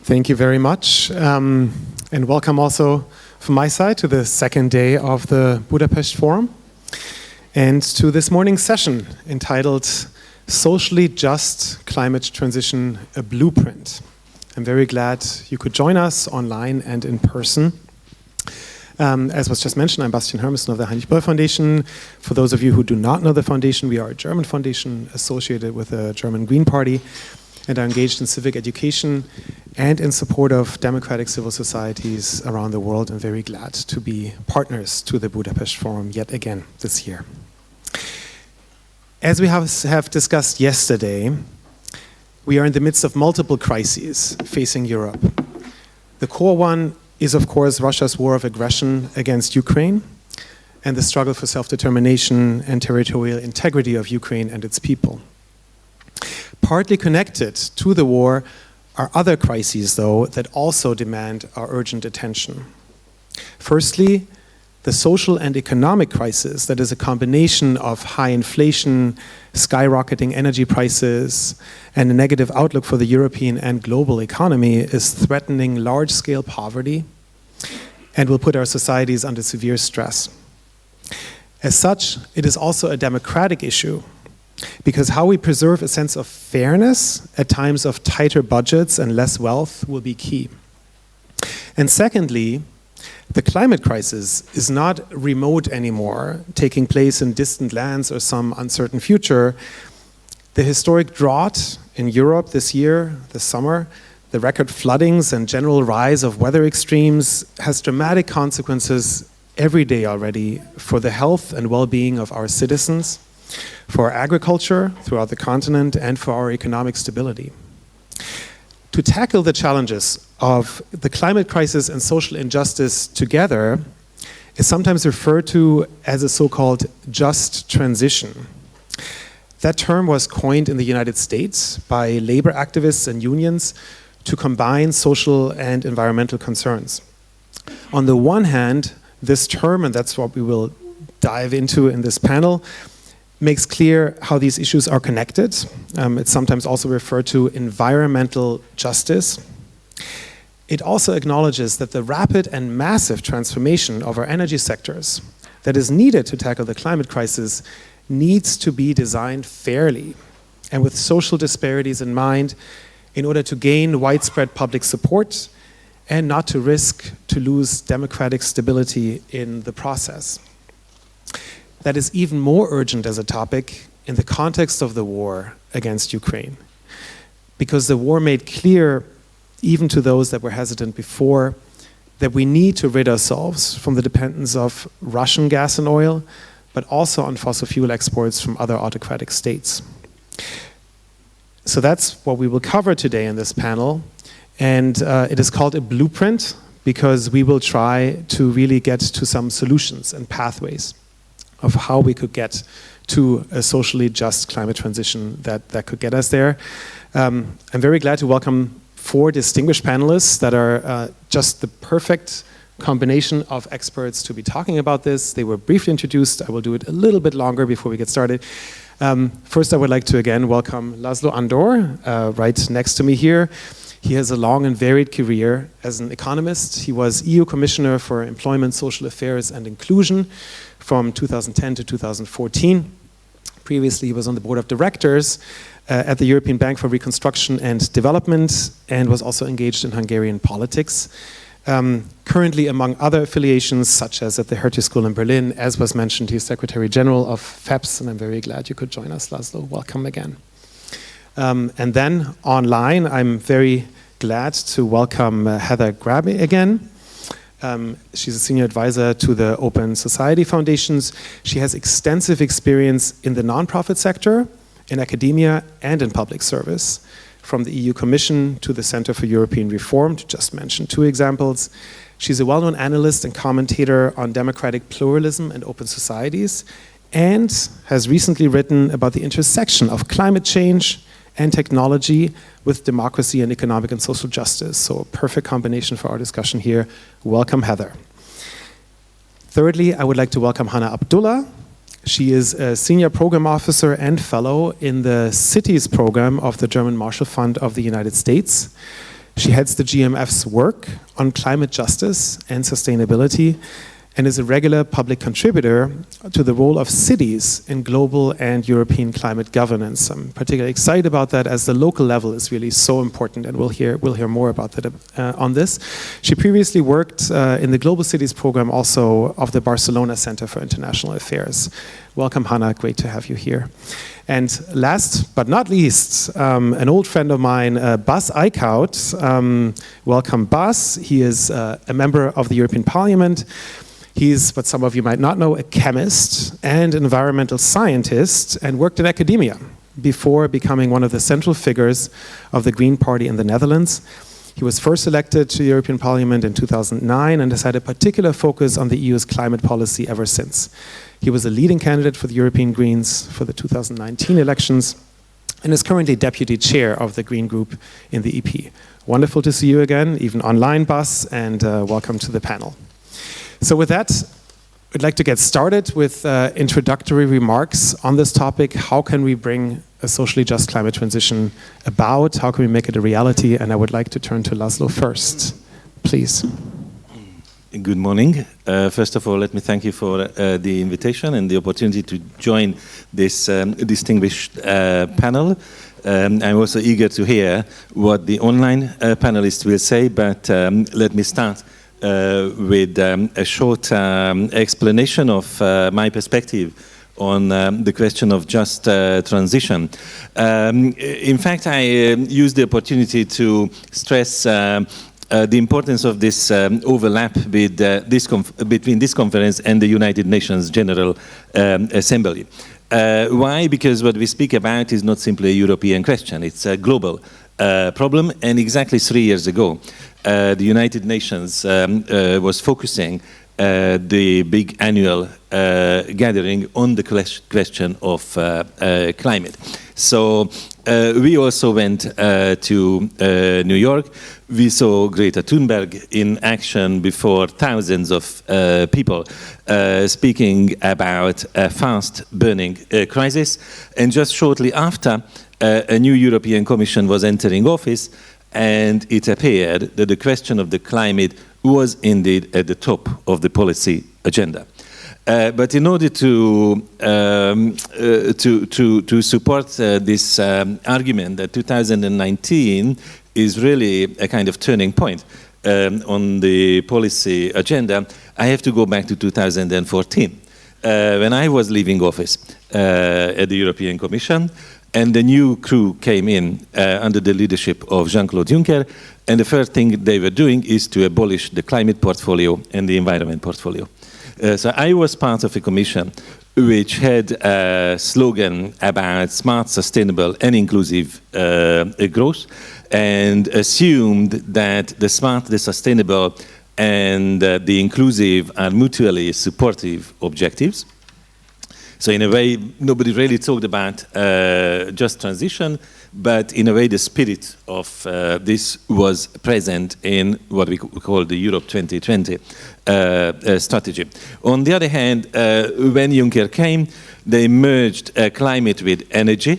Thank you very much, and welcome also from my side to the second day of the Budapest Forum and to this morning's session entitled Socially Just Climate Transition, a Blueprint. I'm very glad you could join us online and in person. As was just mentioned, I'm Bastian Hermisson of the Heinrich Böll Foundation. For those of you who do not know the foundation, we are a German foundation associated with the German Green Party and are engaged in civic education and in support of democratic civil societies around the world, and very glad to be partners to the Budapest Forum yet again this year. As we have discussed yesterday, we are in the midst of multiple crises facing Europe. The core one is, of course, Russia's war of aggression against Ukraine and the struggle for self-determination and territorial integrity of Ukraine and its people. Partly connected to the war are other crises, though, that also demand our urgent attention. Firstly, the social and economic crisis that is a combination of high inflation, skyrocketing energy prices, and a negative outlook for the European and global economy is threatening large-scale poverty and will put our societies under severe stress. As such, it is also a democratic issue, because how we preserve a sense of fairness at times of tighter budgets and less wealth will be key. And secondly, the climate crisis is not remote anymore, taking place in distant lands or some uncertain future. The historic drought in Europe this year, this summer, the record floodings and general rise of weather extremes has dramatic consequences every day already for the health and well-being of our citizens, for our agriculture throughout the continent, and for our economic stability. To tackle the challenges of the climate crisis and social injustice together is sometimes referred to as a so-called just transition. That term was coined in the United States by labor activists and unions to combine social and environmental concerns. On the one hand, this term, and that's what we will dive into in this panel, makes clear how these issues are connected. It's sometimes also referred to environmental justice. It also acknowledges that the rapid and massive transformation of our energy sectors that is needed to tackle the climate crisis needs to be designed fairly and with social disparities in mind in order to gain widespread public support and not to risk to lose democratic stability in the process. That is even more urgent as a topic in the context of the war against Ukraine, because the war made clear, even to those that were hesitant before, that we need to rid ourselves from the dependence of Russian gas and oil, but also on fossil fuel exports from other autocratic states. So that's what we will cover today in this panel, and it is called a blueprint because we will try to really get to some solutions and pathways of how we could get to a socially just climate transition that could get us there. I'm very glad to welcome 4 distinguished panelists that are just the perfect combination of experts to be talking about this. They were briefly introduced. I will do it a little bit longer before we get started. First, I would like to again welcome László Andor, right next to me here. He has a long and varied career as an economist. He was EU Commissioner for Employment, Social Affairs and Inclusion from 2010 to 2014. Previously, he was on the board of directors at the European Bank for Reconstruction and Development and was also engaged in Hungarian politics. Currently, among other affiliations, such as at the Hertie School in Berlin, as was mentioned, he's Secretary General of FEPS, and I'm very glad you could join us, László. Welcome again. And then online, I'm very glad to welcome Heather Grabbe again. She's a senior advisor to the Open Society Foundations. She has extensive experience in the nonprofit sector, in academia, and in public service, from the EU Commission to the Center for European Reform, to just mention 2 examples. She's a well-known analyst and commentator on democratic pluralism and open societies, and has recently written about the intersection of climate change and technology with democracy and economic and social justice. So a perfect combination for our discussion here. Welcome, Heather. Thirdly, I would like to welcome Hanna Abdullah. She is a senior program officer and fellow in the Cities program of the German Marshall Fund of the United States. She heads the GMF's work on climate justice and sustainability, and is a regular public contributor to the role of cities in global and European climate governance. I'm particularly excited about that, as the local level is really so important, and we'll hear more about that on this. She previously worked in the Global Cities program also of the Barcelona Center for International Affairs. Welcome, Hanna, great to have you here. And last but not least, an old friend of mine, Bas Eickhout. Welcome, Bas. He is a member of the European Parliament. He's, what some of you might not know, a chemist and environmental scientist, and worked in academia before becoming one of the central figures of the Green Party in the Netherlands. He was first elected to the European Parliament in 2009 and has had a particular focus on the EU's climate policy ever since. He was a leading candidate for the European Greens for the 2019 elections and is currently deputy chair of the Green Group in the EP. Wonderful to see you again, even online, Bas, and welcome to the panel. So with that, I'd like to get started with introductory remarks on this topic. How can we bring a socially just climate transition about? How can we make it a reality? And I would like to turn to László first, please. Good morning. First of all, let me thank you for the invitation and the opportunity to join this distinguished panel. I'm also eager to hear what the online panelists will say, but let me start with a short explanation of my perspective on the question of just transition. In fact, I used the opportunity to stress the importance of this overlap with, between this conference and the United Nations General Assembly. Why? Because what we speak about is not simply a European question, it's a global problem, and exactly 3 years ago, the United Nations was focusing the big annual gathering on the question of climate. So we also went to New York. We saw Greta Thunberg in action before thousands of people speaking about a fast-burning crisis. And just shortly after, a new European Commission was entering office, and it appeared that the question of the climate was indeed at the top of the policy agenda. But in order to support this argument that 2019 is really a kind of turning point on the policy agenda, I have to go back to 2014, when I was leaving office at the European Commission, and the new crew came in under the leadership of Jean-Claude Juncker, and the first thing they were doing is to abolish the climate portfolio and the environment portfolio. So I was part of a commission which had a slogan about smart, sustainable and inclusive growth, and assumed that the smart, the sustainable and the inclusive are mutually supportive objectives. So in a way, nobody really talked about just transition, but in a way the spirit of this was present in what we call the Europe 2020 strategy. On the other hand, when Juncker came, they merged climate with energy.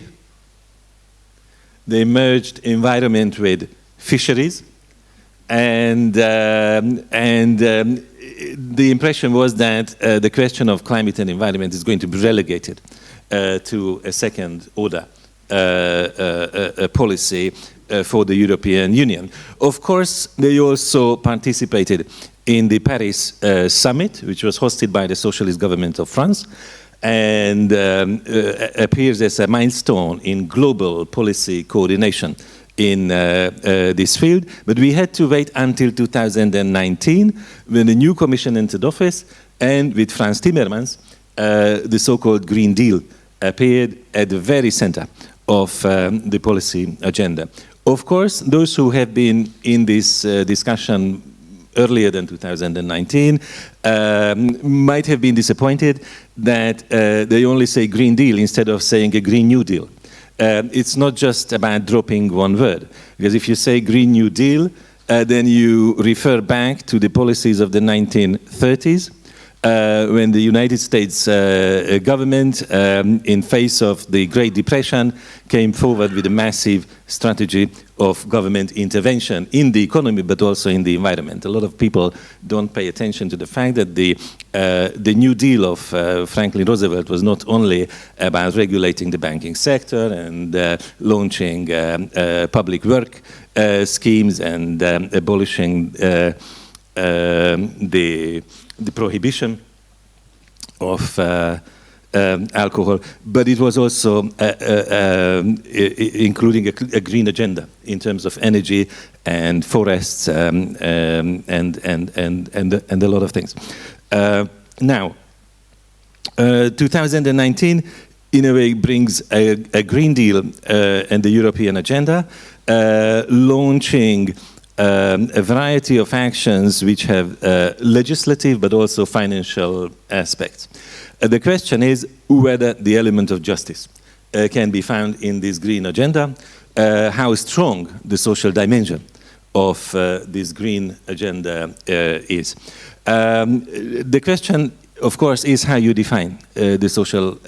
They merged environment with fisheries. And the impression was that the question of climate and environment is going to be relegated to a second order policy for the European Union. Of course, they also participated in the Paris summit, which was hosted by the socialist government of France, and appears as a milestone in global policy coordination in this field. But we had to wait until 2019 when the new commission entered office, and with Frans Timmermans, the so-called Green Deal appeared at the very center of the policy agenda. Of course, those who have been in this discussion earlier than 2019 might have been disappointed that they only say Green Deal instead of saying a Green New Deal. It's not just about dropping one word, because if you say Green New Deal, then you refer back to the policies of the 1930s, when the United States government, in face of the Great Depression, came forward with a massive strategy of government intervention in the economy, but also in the environment. A lot of people don't pay attention to the fact that the New Deal of Franklin Roosevelt was not only about regulating the banking sector and launching public work schemes and abolishing the prohibition of alcohol, but it was also including a green agenda in terms of energy and forests and a lot of things. Now, 2019 in a way brings a Green Deal and the European agenda, launching a variety of actions which have legislative but also financial aspects. The question is whether the element of justice can be found in this green agenda, how strong the social dimension of this green agenda is. The question, of course, is how you define the social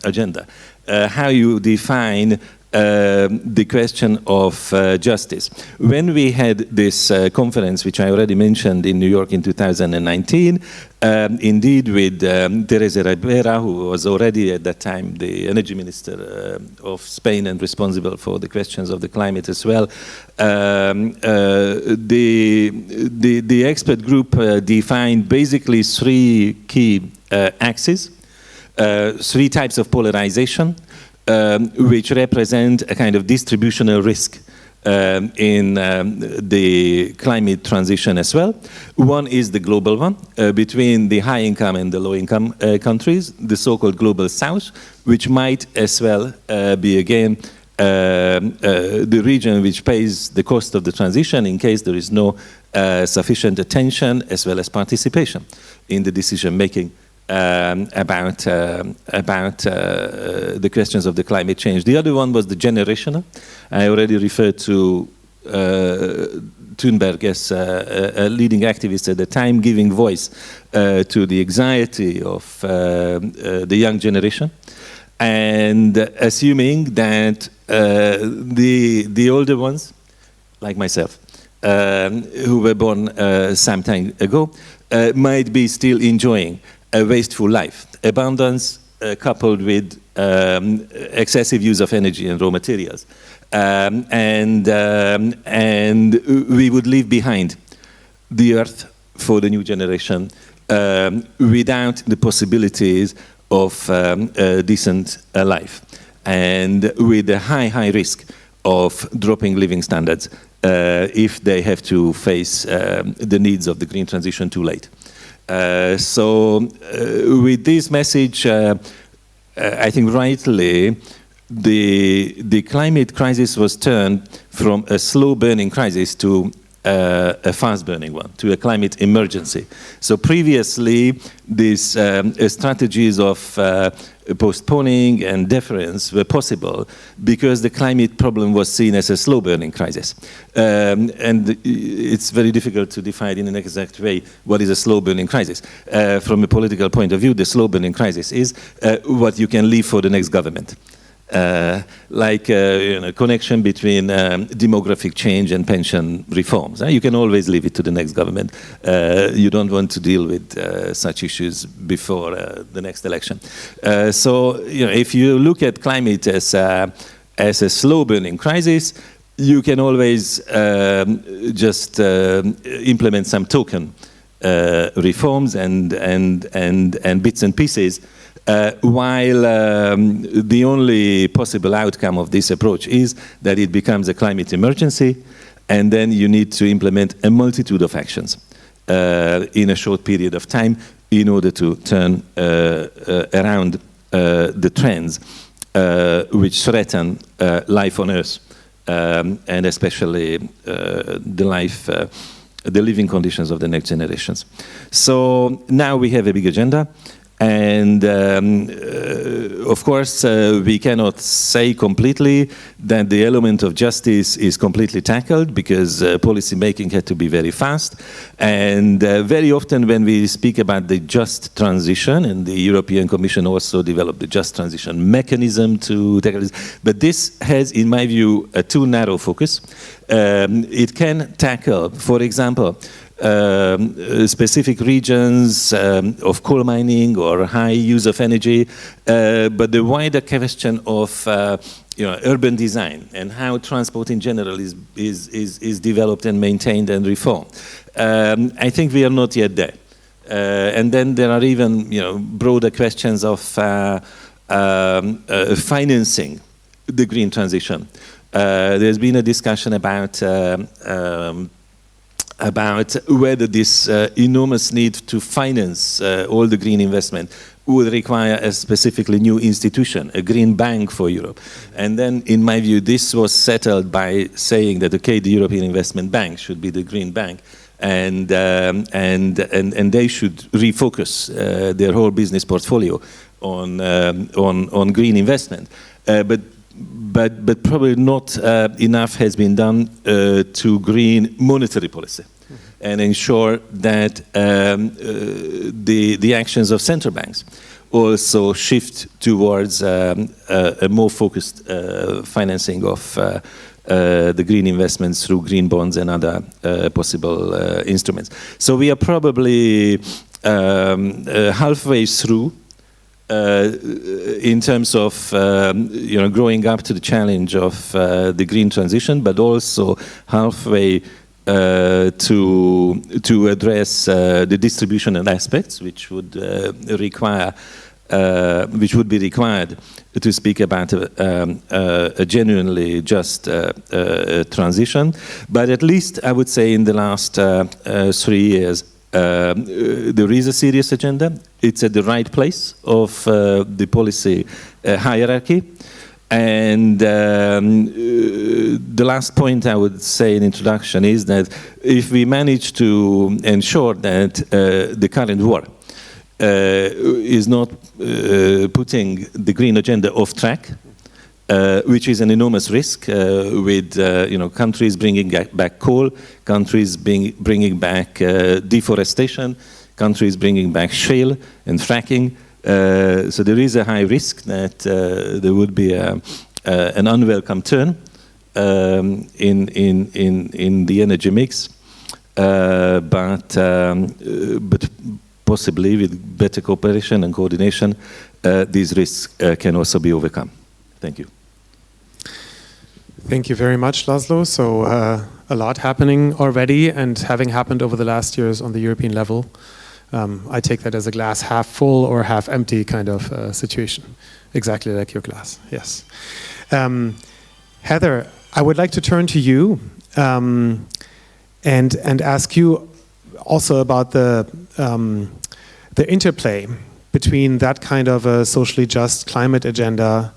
agenda, how you define the question of justice. When we had this conference, which I already mentioned in New York in 2019, indeed with Teresa Ribera, who was already at that time the energy minister of Spain and responsible for the questions of the climate as well, the expert group defined basically three key axes, three types of polarization, which represent a kind of distributional risk in the climate transition as well. One is the global one, between the high income and the low income countries, the so-called global south, which might as well be again the region which pays the cost of the transition in case there is no sufficient attention as well as participation in the decision making about the questions of the climate change. The other one was the generational. I already referred to Thunberg as a leading activist at the time, giving voice to the anxiety of the young generation, and assuming that the older ones, like myself, who were born some time ago, might be still enjoying a wasteful life, abundance coupled with excessive use of energy and raw materials. And we would leave behind the earth for the new generation without the possibilities of a decent life, and with a high risk of dropping living standards if they have to face the needs of the green transition too late. So with this message, I think rightly, the climate crisis was turned from a slow-burning crisis to a fast-burning one, to a climate emergency. So previously, these strategies of postponing and deference were possible because the climate problem was seen as a slow-burning crisis. And it's very difficult to define in an exact way what is a slow-burning crisis. From a political point of view, the slow-burning crisis is what you can leave for the next government. Like connection between demographic change and pension reforms. You can always leave it to the next government. You don't want to deal with such issues before the next election. So if you look at climate as a slow-burning crisis, you can always just implement some token reforms and bits and pieces. While the only possible outcome of this approach is that it becomes a climate emergency, and then you need to implement a multitude of actions in a short period of time in order to turn around the trends which threaten life on Earth, and especially the living conditions of the next generations. So now we have a big agenda. And of course, we cannot say completely that the element of justice is completely tackled, because policy making had to be very fast. And very often when we speak about the just transition, and the European Commission also developed the just transition mechanism to tackle this, but this has, in my view, a too narrow focus. It can tackle, for example, specific regions of coal mining or high use of energy, but the wider question of urban design and how transport in general is developed and maintained and reformed. I think we are not yet there. And then there are even broader questions of financing the green transition. There's been a discussion about whether this enormous need to finance all the green investment would require a specifically new institution, a green bank for Europe. And then, in my view, this was settled by saying that, okay, the European Investment Bank should be the green bank, and they should refocus their whole business portfolio on green investment. But probably not enough has been done to green monetary policy and ensure that the actions of central banks also shift towards a more focused financing of the green investments through green bonds and other possible instruments. So we are probably halfway through in terms of growing up to the challenge of the green transition, but also halfway to address the distributional aspects, which would be required to speak about a genuinely just transition. But at least I would say in the last 3 years, there is a serious agenda. It's at the right place of the policy hierarchy. And the last point I would say in introduction is that if we manage to ensure that the current war is not putting the green agenda off track, which is an enormous risk, with countries bringing back coal, countries bringing back deforestation, countries bringing back shale and fracking. So there is a high risk that there would be an unwelcome turn in the energy mix, but possibly with better cooperation and coordination, these risks can also be overcome. Thank you. Thank you very much, László. So a lot happening already, and having happened over the last years on the European level. I take that as a glass half full or half empty kind of situation, exactly like your glass. Yes. Heather, I would like to turn to you and ask you also about the interplay between that kind of a socially just climate agenda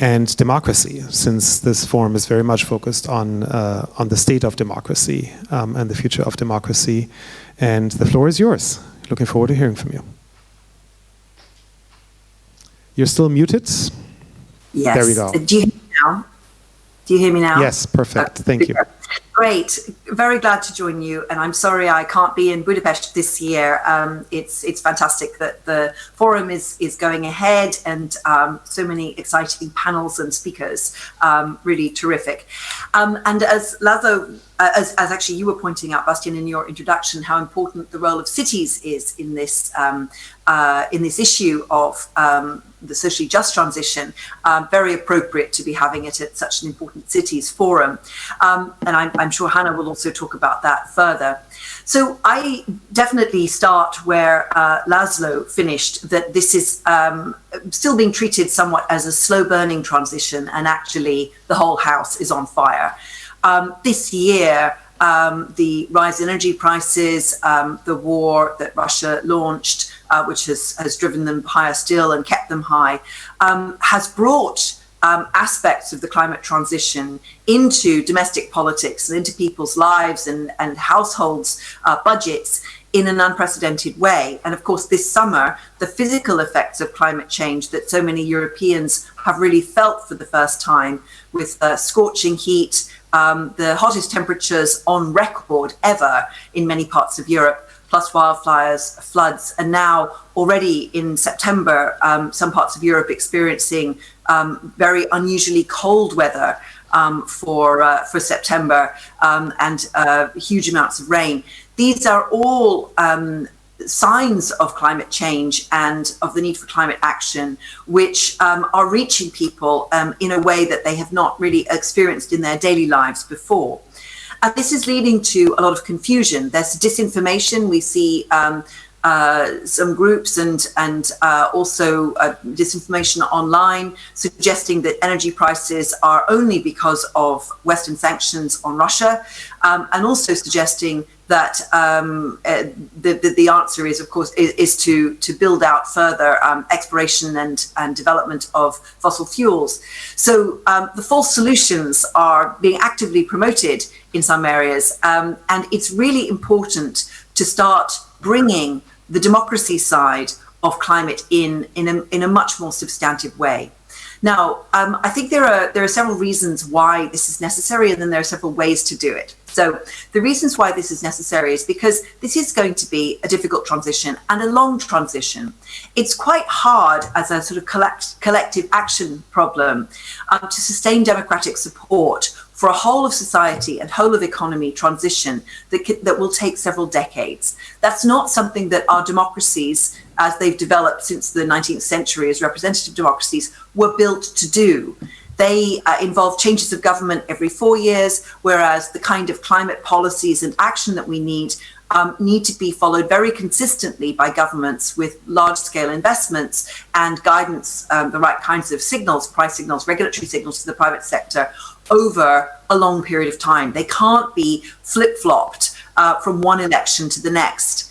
and democracy, since this forum is very much focused on the state of democracy and the future of democracy. And the floor is yours. Looking forward to hearing from you. You're still muted? Yes. There we go. Do you hear me now? Do you hear me now? Yes, perfect. Thank you. Great. Very glad to join you. And I'm sorry I can't be in Budapest this year. It's fantastic that the forum is going ahead, and so many exciting panels and speakers. Really terrific. And as László, as actually you were pointing out, Bastian, in your introduction, how important the role of cities is in this issue of the socially just transition, very appropriate to be having it at such an important cities forum. And I'm sure Hanna will also talk about that further. So I definitely start where László finished, that this is still being treated somewhat as a slow burning transition, and actually the whole house is on fire. This year, the rise in energy prices, the war that Russia launched, which has driven them higher still and kept them high, has brought aspects of the climate transition into domestic politics and into people's lives and households' budgets in an unprecedented way. And of course, this summer, the physical effects of climate change that so many Europeans have really felt for the first time, with scorching heat, the hottest temperatures on record ever in many parts of Europe, plus wildfires, floods, and now already in September, some parts of Europe experiencing very unusually cold weather for September, and huge amounts of rain. These are all signs of climate change and of the need for climate action, which are reaching people in a way that they have not really experienced in their daily lives before. And this is leading to a lot of confusion. There's disinformation. We see some groups and also disinformation online suggesting that energy prices are only because of Western sanctions on Russia, and also suggesting that the answer is, of course, is to build out further exploration and development of fossil fuels. So the false solutions are being actively promoted in some areas, and it's really important to start bringing the democracy side of climate in a much more substantive way. Now, I think there are several reasons why this is necessary, and then there are several ways to do it. So the reasons why this is necessary is because this is going to be a difficult transition and a long transition. It's quite hard as a sort of collective action problem to sustain democratic support for a whole of society and whole of economy transition that will take several decades. That's not something that our democracies, as they've developed since the 19th century as representative democracies, were built to do. They involve changes of government every 4 years, whereas the kind of climate policies and action that we need to be followed very consistently by governments with large-scale investments and guidance, the right kinds of signals, price signals, regulatory signals to the private sector over a long period of time. They can't be flip-flopped from one election to the next.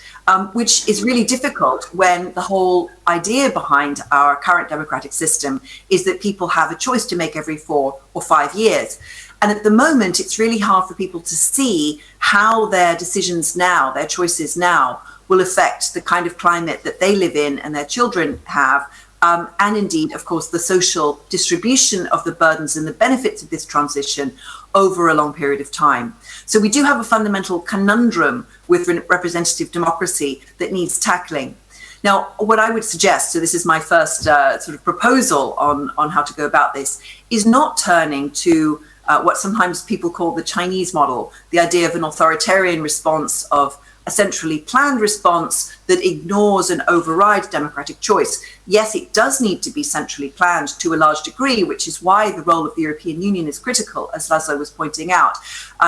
Which is really difficult when the whole idea behind our current democratic system is that people have a choice to make every 4 or 5 years. And at the moment, it's really hard for people to see how their decisions now, their choices now, will affect the kind of climate that they live in and their children have, and indeed, of course, the social distribution of the burdens and the benefits of this transition over a long period of time. So we do have a fundamental conundrum with representative democracy that needs tackling. Now, what I would suggest, so this is my first sort of proposal on how to go about this, is not turning to what sometimes people call the Chinese model, the idea of an authoritarian response, of a centrally planned response that ignores and overrides democratic choice. Yes, it does need to be centrally planned to a large degree, which is why the role of the European Union is critical, as László was pointing out.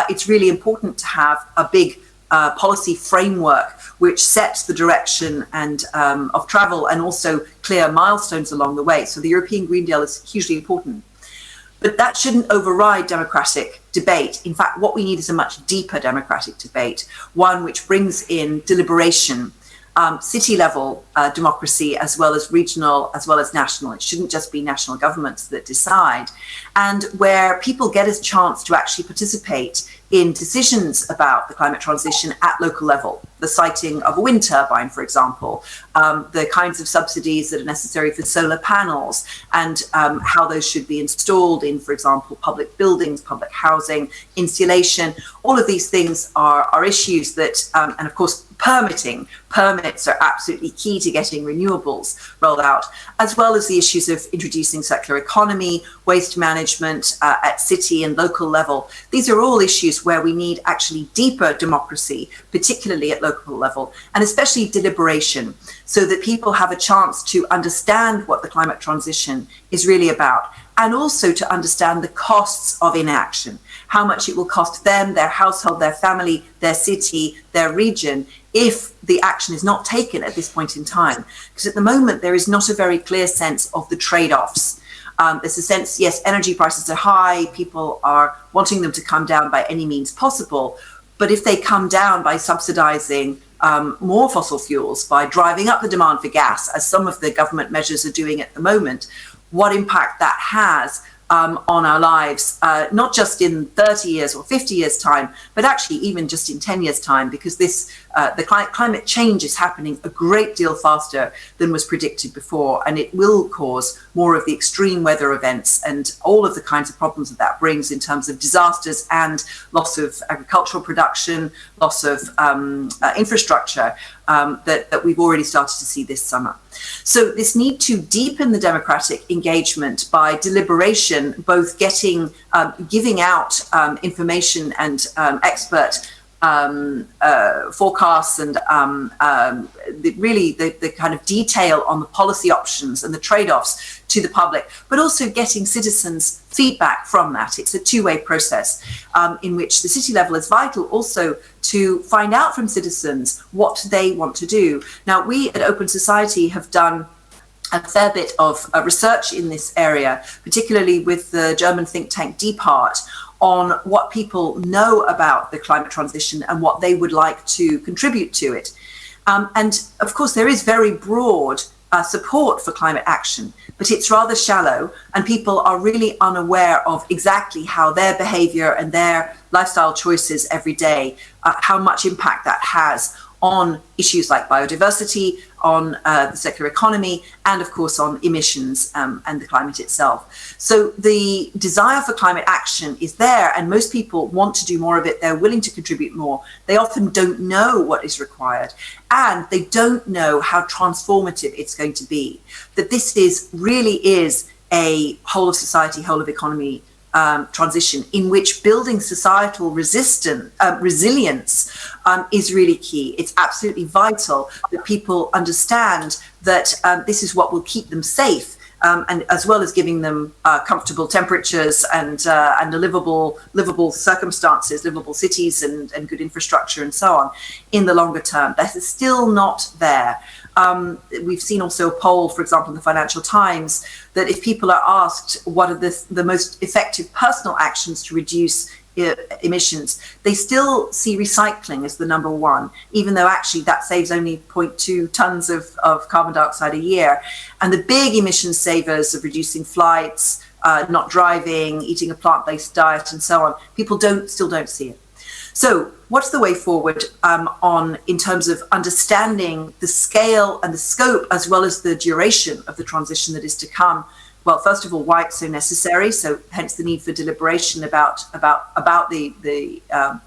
It's really important to have a big policy framework which sets the direction and of travel, and also clear milestones along the way. So the European Green Deal is hugely important. But that shouldn't override democratic debate. In fact, what we need is a much deeper democratic debate, one which brings in deliberation, city-level democracy, as well as regional, as well as national. It shouldn't just be national governments that decide, and where people get a chance to actually participate in decisions about the climate transition at local level. The siting of a wind turbine, for example, the kinds of subsidies that are necessary for solar panels, and how those should be installed in, for example, public buildings, public housing, insulation. All of these things are issues that, and of course, permits are absolutely key to getting renewables rolled out, as well as the issues of introducing circular economy, waste management at city and local level. These are all issues where we need actually deeper democracy, particularly at local level, and especially deliberation, so that people have a chance to understand what the climate transition is really about, and also to understand the costs of inaction, how much it will cost them, their household, their family, their city, their region, if the action is not taken at this point in time. Because at the moment, there is not a very clear sense of the trade-offs. There's a sense, yes, energy prices are high, people are wanting them to come down by any means possible, but if they come down by subsidizing more fossil fuels, by driving up the demand for gas, as some of the government measures are doing at the moment, what impact that has on our lives, not just in 30 years or 50 years time, but actually even just in 10 years time, because the climate change is happening a great deal faster than was predicted before, and it will cause more of the extreme weather events and all of the kinds of problems that brings in terms of disasters and loss of agricultural production, loss of infrastructure that we've already started to see this summer. So this need to deepen the democratic engagement by deliberation, both giving out information and expert forecasts and the kind of detail on the policy options and the trade-offs to the public, but also getting citizens' feedback from that. It's a two-way process in which the city level is vital also to find out from citizens what they want to do. Now, we at Open Society have done a fair bit of research in this area, particularly with the German think tank Deepart, on what people know about the climate transition and what they would like to contribute to it. And of course, there is very broad support for climate action, but it's rather shallow, and people are really unaware of exactly how their behavior and their lifestyle choices every day, how much impact that has on issues like biodiversity, on the circular economy, and of course on emissions and the climate itself. So the desire for climate action is there, and most people want to do more of it. They're willing to contribute more. They often don't know what is required, and they don't know how transformative it's going to be. That this really is a whole of society, whole of economy transition in which building societal resilience is really key. It's absolutely vital that people understand that this is what will keep them safe, and as well as giving them comfortable temperatures and livable circumstances, livable cities and good infrastructure and so on in the longer term. That is still not there. We've seen also a poll, for example, in the Financial Times, that if people are asked what are the most effective personal actions to reduce emissions, they still see recycling as the number one, even though actually that saves only 0.2 tons of carbon dioxide a year. And the big emission savers of reducing flights, not driving, eating a plant-based diet and so on, people still don't see it. So what's the way forward in terms of understanding the scale and the scope, as well as the duration of the transition that is to come? Well, first of all, why it's so necessary. So hence the need for deliberation about the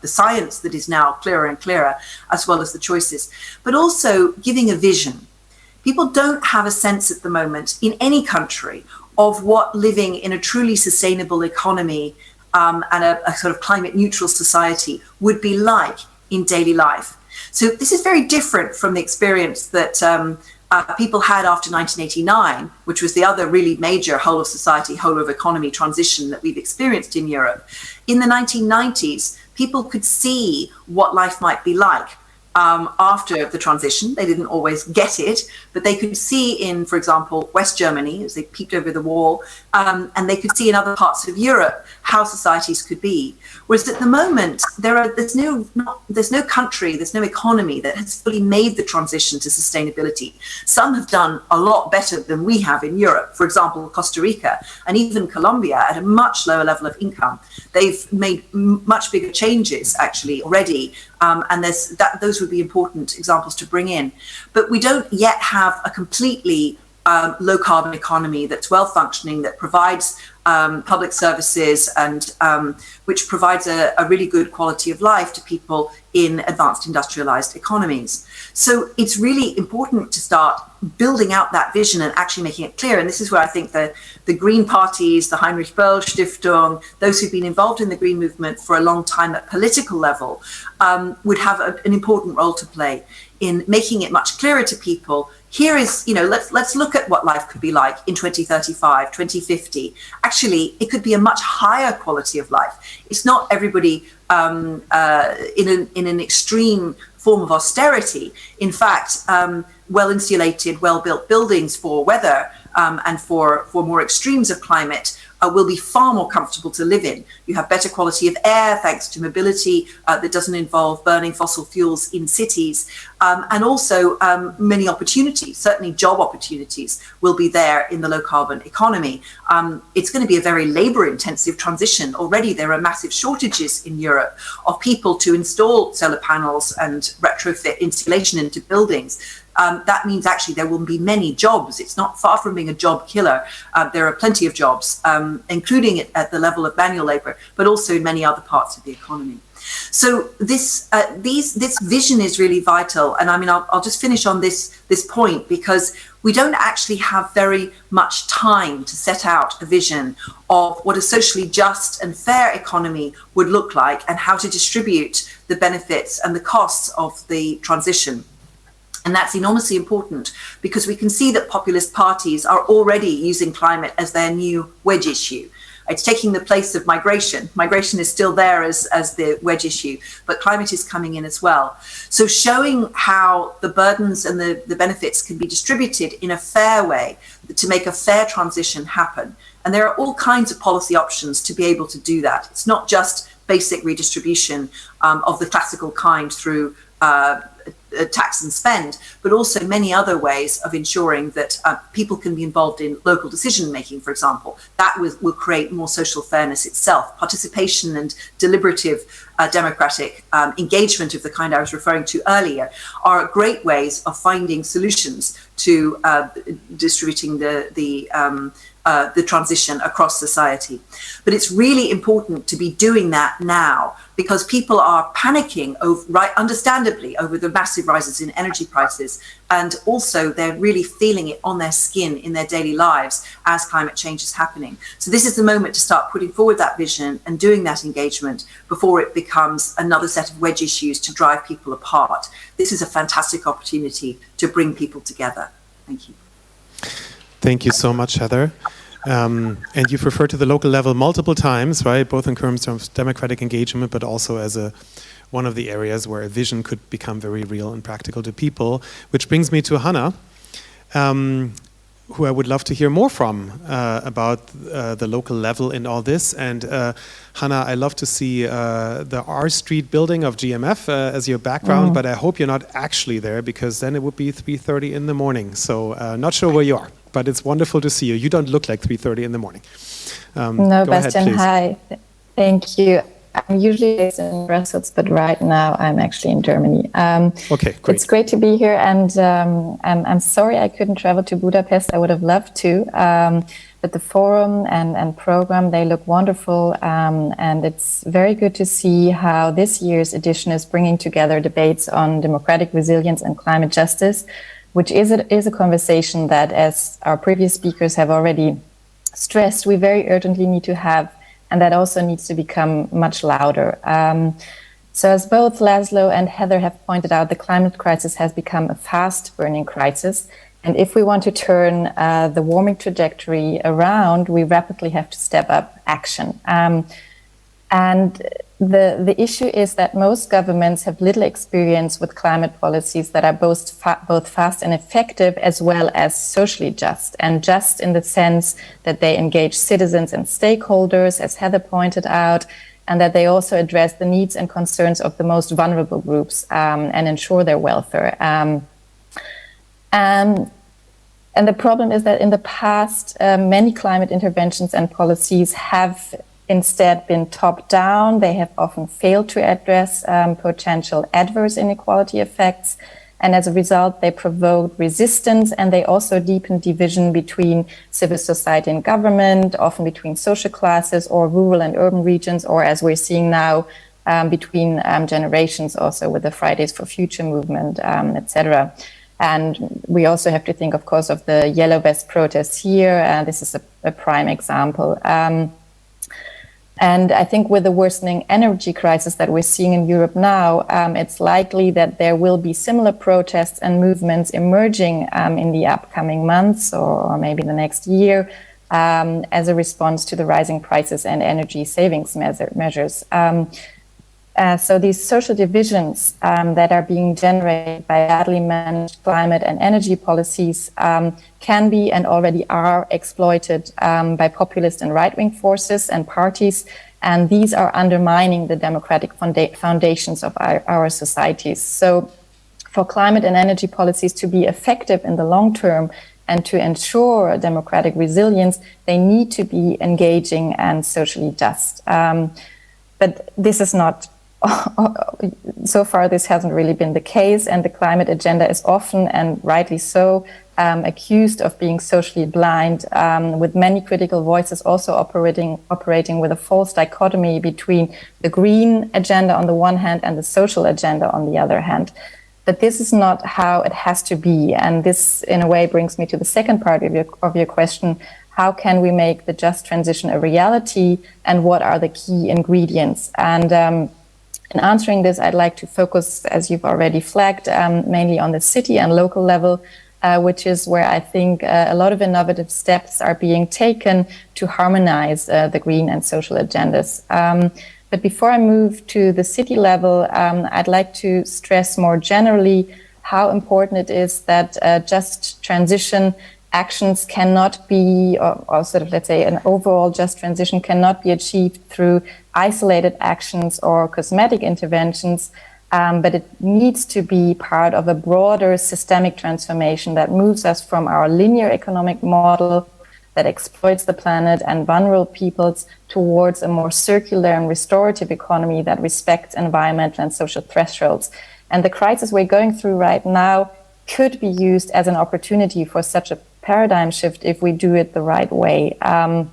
science that is now clearer and clearer, as well as the choices, but also giving a vision. People don't have a sense at the moment in any country of what living in a truly sustainable economy and a sort of climate neutral society would be like in daily life. So this is very different from the experience that people had after 1989, which was the other really major whole of society, whole of economy transition that we've experienced in Europe. In the 1990s, people could see what life might be like after the transition. They didn't always get it, but they could see in, for example, West Germany, as they peeped over the wall, and they could see in other parts of Europe how societies could be. Whereas at the moment, there's no country, there's no economy that has fully made the transition to sustainability. Some have done a lot better than we have in Europe. For example, Costa Rica and even Colombia at a much lower level of income. They've made much bigger changes actually already, and those would be important examples to bring in. But we don't yet have a completely low carbon economy that's well functioning, that provides public services and which provides a really good quality of life to people in advanced industrialized economies. So it's really important to start building out that vision and actually making it clear. And this is where I think the Green parties, the Heinrich Böll Stiftung, those who've been involved in the Green movement for a long time at political level would have an important role to play in making it much clearer to people. Here is, let's look at what life could be like in 2035, 2050. Actually, it could be a much higher quality of life. It's not everybody in an extreme form of austerity. In fact, well-insulated, well-built buildings for weather and for more extremes of climate will be far more comfortable to live in. You have better quality of air thanks to mobility that doesn't involve burning fossil fuels in cities. and also many opportunities, certainly job opportunities will be there in the low carbon economy. It's going to be a very labor intensive transition. Already there are massive shortages in Europe of people to install solar panels and retrofit insulation into buildings. That means actually there will be many jobs. It's not far from being a job killer. There are plenty of jobs, including at the level of manual labor, but also in many other parts of the economy. So this vision is really vital. And I mean, I'll just finish on this point, because we don't actually have very much time to set out a vision of what a socially just and fair economy would look like and how to distribute the benefits and the costs of the transition. And that's enormously important, because we can see that populist parties are already using climate as their new wedge issue. It's taking the place of migration. Migration is still there as the wedge issue, but climate is coming in as well. So showing how the burdens and the benefits can be distributed in a fair way to make a fair transition happen. And there are all kinds of policy options to be able to do that. It's not just basic redistribution of the classical kind through tax and spend, but also many other ways of ensuring that people can be involved in local decision making, for example. That will create more social fairness itself. Participation and deliberative democratic engagement of the kind I was referring to earlier are great ways of finding solutions to distributing the transition across society. But it's really important to be doing that now, because people are panicking, understandably, over the massive rises in energy prices, and also they're really feeling it on their skin in their daily lives as climate change is happening. So this is the moment to start putting forward that vision and doing that engagement before it becomes another set of wedge issues to drive people apart. This is a fantastic opportunity to bring people together. Thank you. Thank you so much, Heather. And you've referred to the local level multiple times, right? Both in terms of democratic engagement, but also as one of the areas where a vision could become very real and practical to people. Which brings me to Hanna, who I would love to hear more from about the local level in all this. And Hanna, I love to see the R Street building of GMF as your background, but I hope you're not actually there, because then it would be 3:30 in the morning. So not sure where you are, but it's wonderful to see you. You don't look like 3:30 in the morning. No, Bastian, hi. Thank you. I'm usually based in Brussels, but right now I'm actually in Germany. Okay, great. It's great to be here, and I'm sorry I couldn't travel to Budapest. I would have loved to, but the forum and program, they look wonderful, and it's very good to see how this year's edition is bringing together debates on democratic resilience and climate justice, which is a conversation that, as our previous speakers have already stressed, we very urgently need to have, and that also needs to become much louder. So as both László and Heather have pointed out, the climate crisis has become a fast-burning crisis. And if we want to turn the warming trajectory around, we rapidly have to step up action. And the issue is that most governments have little experience with climate policies that are both fast and effective, as well as socially just, and just in the sense that they engage citizens and stakeholders, as Heather pointed out, and that they also address the needs and concerns of the most vulnerable groups and ensure their welfare. And the problem is that in the past, many climate interventions and policies have instead been top-down. They have often failed to address potential adverse inequality effects. And as a result, they provoke resistance, and they also deepen division between civil society and government, often between social classes or rural and urban regions, or as we're seeing now, between generations, also with the Fridays for Future movement, etc. And we also have to think, of course, of the Yellow Vest protests here. This is a prime example. And I think with the worsening energy crisis that we're seeing in Europe now, it's likely that there will be similar protests and movements emerging in the upcoming months or maybe the next year as a response to the rising prices and energy savings measures. So these social divisions that are being generated by badly managed climate and energy policies can be and already are exploited by populist and right-wing forces and parties, and these are undermining the democratic foundations of our societies. So for climate and energy policies to be effective in the long term and to ensure democratic resilience, they need to be engaging and socially just. But this is not, so far this hasn't really been the case, and the climate agenda is often, and rightly so, accused of being socially blind, with many critical voices also operating with a false dichotomy between the green agenda on the one hand and the social agenda on the other hand. But this is not how it has to be. And this, in a way, brings me to the second part of your question. How can we make the just transition a reality, and what are the key ingredients? And in answering this, I'd like to focus, as you've already flagged, mainly on the city and local level, which is where I think a lot of innovative steps are being taken to harmonize the green and social agendas. But before I move to the city level, I'd like to stress more generally how important it is that just transition actions cannot be, or sort of, let's say, an overall just transition cannot be achieved through isolated actions or cosmetic interventions, but it needs to be part of a broader systemic transformation that moves us from our linear economic model that exploits the planet and vulnerable peoples towards a more circular and restorative economy that respects environmental and social thresholds. And the crisis we're going through right now could be used as an opportunity for such a paradigm shift if we do it the right way. And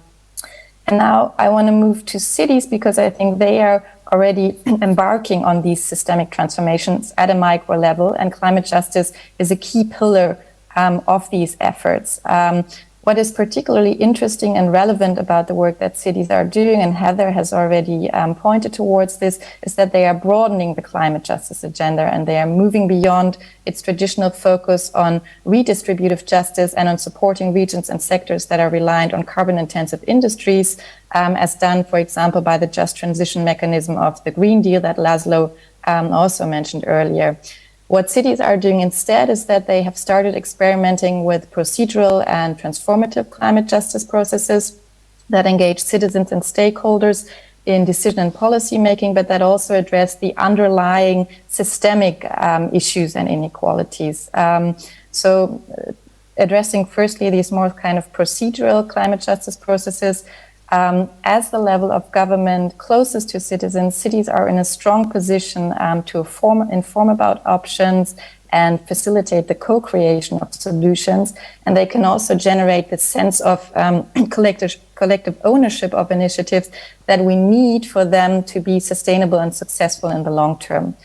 now I want to move to cities, because I think they are already embarking on these systemic transformations at a micro level, and climate justice is a key pillar of these efforts. What is particularly interesting and relevant about the work that cities are doing, and Heather has already pointed towards this, is that they are broadening the climate justice agenda, and they are moving beyond its traditional focus on redistributive justice and on supporting regions and sectors that are reliant on carbon-intensive industries, as done, for example, by the just transition mechanism of the Green Deal that László also mentioned earlier. What cities are doing instead is that they have started experimenting with procedural and transformative climate justice processes that engage citizens and stakeholders in decision and policy making, but that also address the underlying systemic issues and inequalities. So addressing firstly these more kind of procedural climate justice processes, as the level of government closest to citizens, cities are in a strong position to inform about options and facilitate the co-creation of solutions. And they can also generate the sense of collective ownership of initiatives that we need for them to be sustainable and successful in the long term.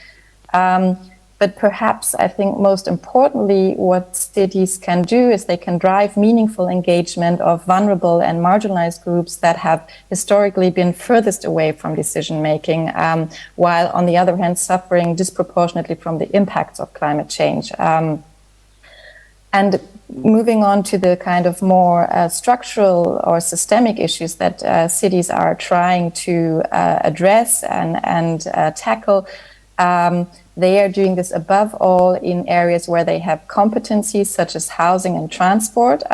But perhaps I think most importantly, what cities can do is they can drive meaningful engagement of vulnerable and marginalized groups that have historically been furthest away from decision making, while on the other hand suffering disproportionately from the impacts of climate change. And moving on to the kind of more structural or systemic issues that cities are trying to address and tackle, they are doing this above all in areas where they have competencies such as housing and transport.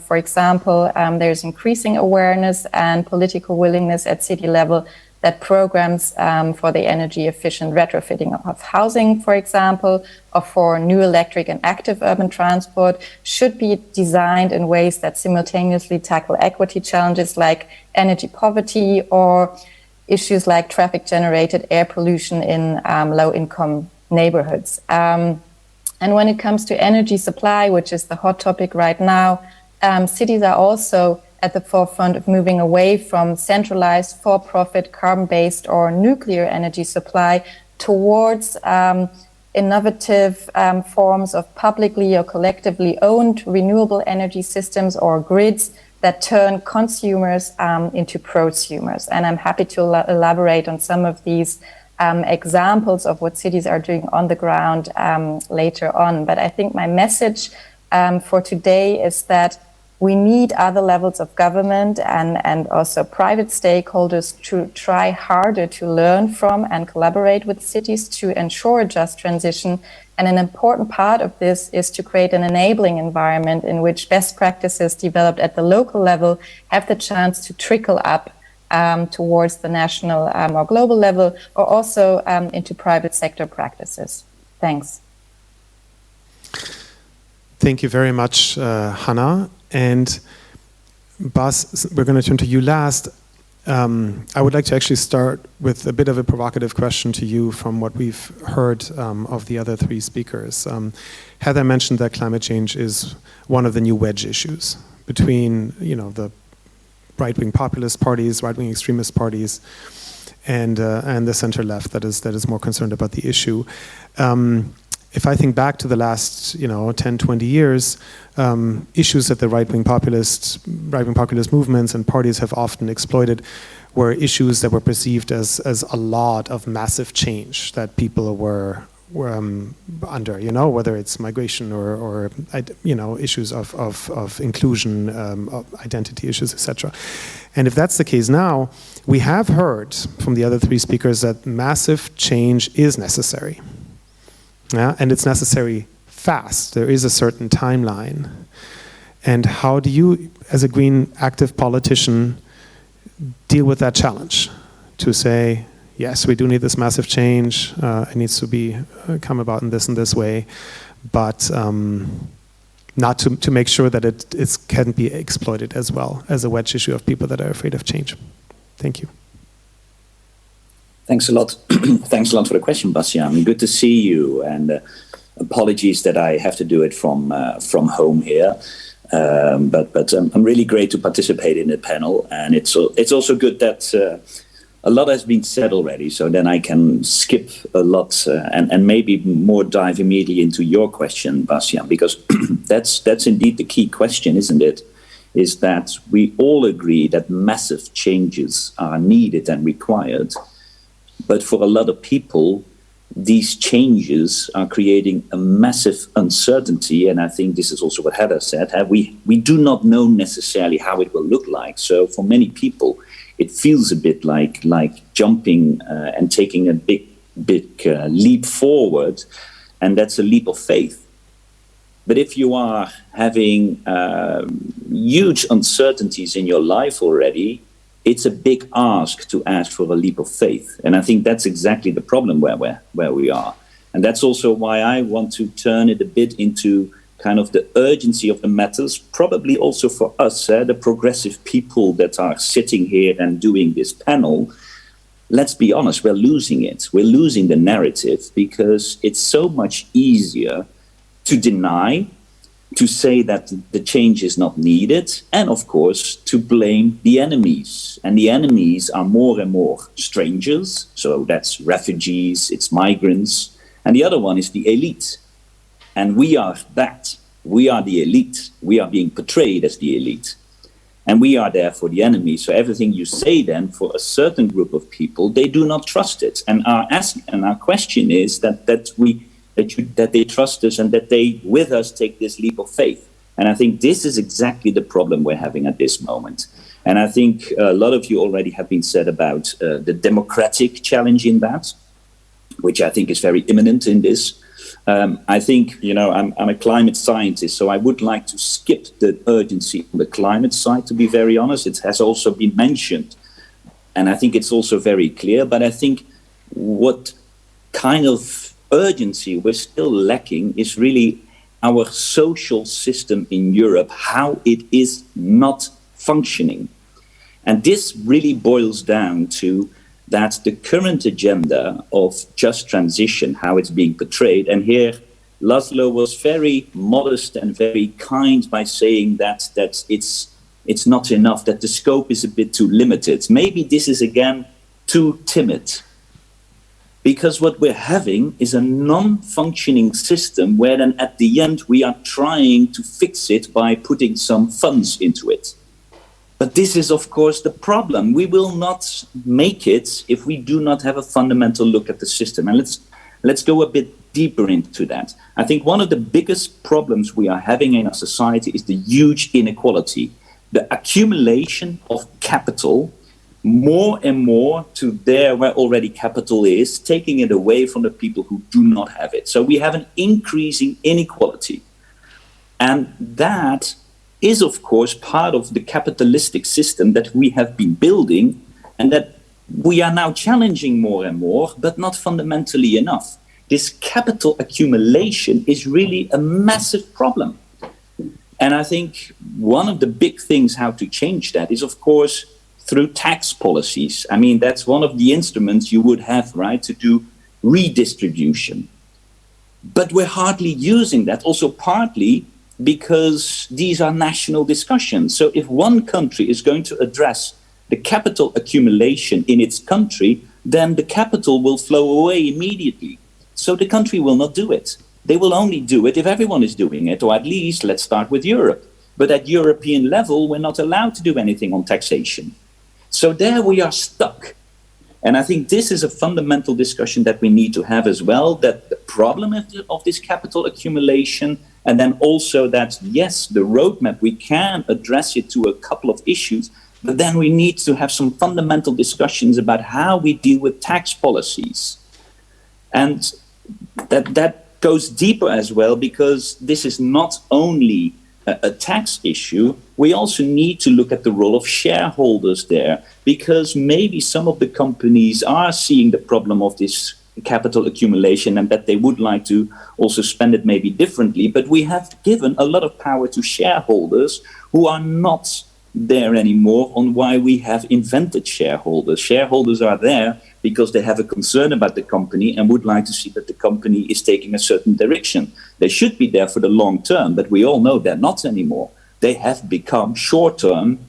For example, there's increasing awareness and political willingness at city level that programs for the energy efficient retrofitting of housing, for example, or for new electric and active urban transport should be designed in ways that simultaneously tackle equity challenges like energy poverty or issues like traffic-generated air pollution in low-income neighborhoods. And when it comes to energy supply, which is the hot topic right now, cities are also at the forefront of moving away from centralized, for-profit, carbon-based or nuclear energy supply towards innovative forms of publicly or collectively owned renewable energy systems or grids that turn consumers into prosumers. And I'm happy to elaborate on some of these examples of what cities are doing on the ground later on. But I think my message for today is that we need other levels of government and also private stakeholders to try harder to learn from and collaborate with cities to ensure just transition. And an important part of this is to create an enabling environment in which best practices developed at the local level have the chance to trickle up towards the national or global level, or also into private sector practices. Thanks. Thank you very much, Hanna. And Bas, we're going to turn to you last. I would like to actually start with a bit of a provocative question to you from what we've heard of the other three speakers. Heather mentioned that climate change is one of the new wedge issues between, the right-wing populist parties, right-wing extremist parties, and the center-left that is more concerned about the issue. If I think back to the last, 10, 20 years, issues that the right-wing populist movements and parties have often exploited were issues that were perceived as a lot of massive change that people were under, whether it's migration or issues of inclusion, of identity issues, etc. And if that's the case now, we have heard from the other three speakers that massive change is necessary. Yeah, and it's necessary fast. There is a certain timeline. And how do you, as a green active politician, deal with that challenge? To say, yes, we do need this massive change. It needs to come about in this way, but not to make sure that it can be exploited as well as a wedge issue of people that are afraid of change. Thank you. Thanks a lot. Thanks a lot for the question, Bastian. Good to see you, and apologies that I have to do it from home here. But I'm really great to participate in the panel, and it's also good that a lot has been said already. So then I can skip a lot and maybe more dive immediately into your question, Bastian, because that's indeed the key question, isn't it? Is that we all agree that massive changes are needed and required. But for a lot of people, these changes are creating a massive uncertainty. And I think this is also what Heather said. We do not know necessarily how it will look like. So for many people, it feels a bit like jumping and taking a big leap forward. And that's a leap of faith. But if you are having huge uncertainties in your life already, it's a big ask to ask for a leap of faith. And I think that's exactly the problem where we are. And that's also why I want to turn it a bit into kind of the urgency of the matters, probably also for us, the progressive people that are sitting here and doing this panel. Let's be honest, we're losing it. We're losing the narrative because it's so much easier to deny, to say that the change is not needed, and of course to blame the enemies. And the enemies are more and more strangers, so that's refugees, it's migrants, and the other one is the elite. And we are that. We are the elite. We are being portrayed as the elite. And we are therefore the enemy. So everything you say then for a certain group of people, they do not trust it. And our question is that they trust us and that they, with us, take this leap of faith. And I think this is exactly the problem we're having at this moment. And I think a lot of you already have been said about the democratic challenge in that, which I think is very imminent in this. I think, I'm a climate scientist, so I would like to skip the urgency on the climate side, to be very honest. It has also been mentioned, and I think it's also very clear. But I think what kind of urgency we're still lacking is really our social system in Europe, how it is not functioning. And this really boils down to that the current agenda of just transition, how it's being portrayed, and here László was very modest and very kind by saying that it's not enough, that the scope is a bit too limited. Maybe this is again too timid. Because what we're having is a non-functioning system where then at the end we are trying to fix it by putting some funds into it. But this is, of course, the problem. We will not make it if we do not have a fundamental look at the system. And let's go a bit deeper into that. I think one of the biggest problems we are having in our society is the huge inequality, the accumulation of capital, more and more to there where already capital is, taking it away from the people who do not have it. So we have an increasing inequality. And that is, of course, part of the capitalistic system that we have been building and that we are now challenging more and more, but not fundamentally enough. this capital accumulation is really a massive problem. And I think one of the big things how to change that is, of course, through tax policies. I mean, that's one of the instruments you would have, right, to do redistribution. But we're hardly using that, also partly because these are national discussions. So if one country is going to address the capital accumulation in its country, then the capital will flow away immediately. So the country will not do it. They will only do it if everyone is doing it, or at least let's start with Europe. But at European level, we're not allowed to do anything on taxation. So there we are stuck. And I think this is a fundamental discussion that we need to have as well, that the problem of this capital accumulation, and then also that, yes, the roadmap, we can address it to a couple of issues, but then we need to have some fundamental discussions about how we deal with tax policies. And that goes deeper as well, because this is not only a tax issue, we also need to look at the role of shareholders there, because maybe some of the companies are seeing the problem of this capital accumulation and that they would like to also spend it maybe differently. But we have given a lot of power to shareholders who are not there anymore on why we have invented shareholders. Shareholders are there because they have a concern about the company and would like to see that the company is taking a certain direction. They should be there for the long term, but we all know they're not anymore. They have become short-term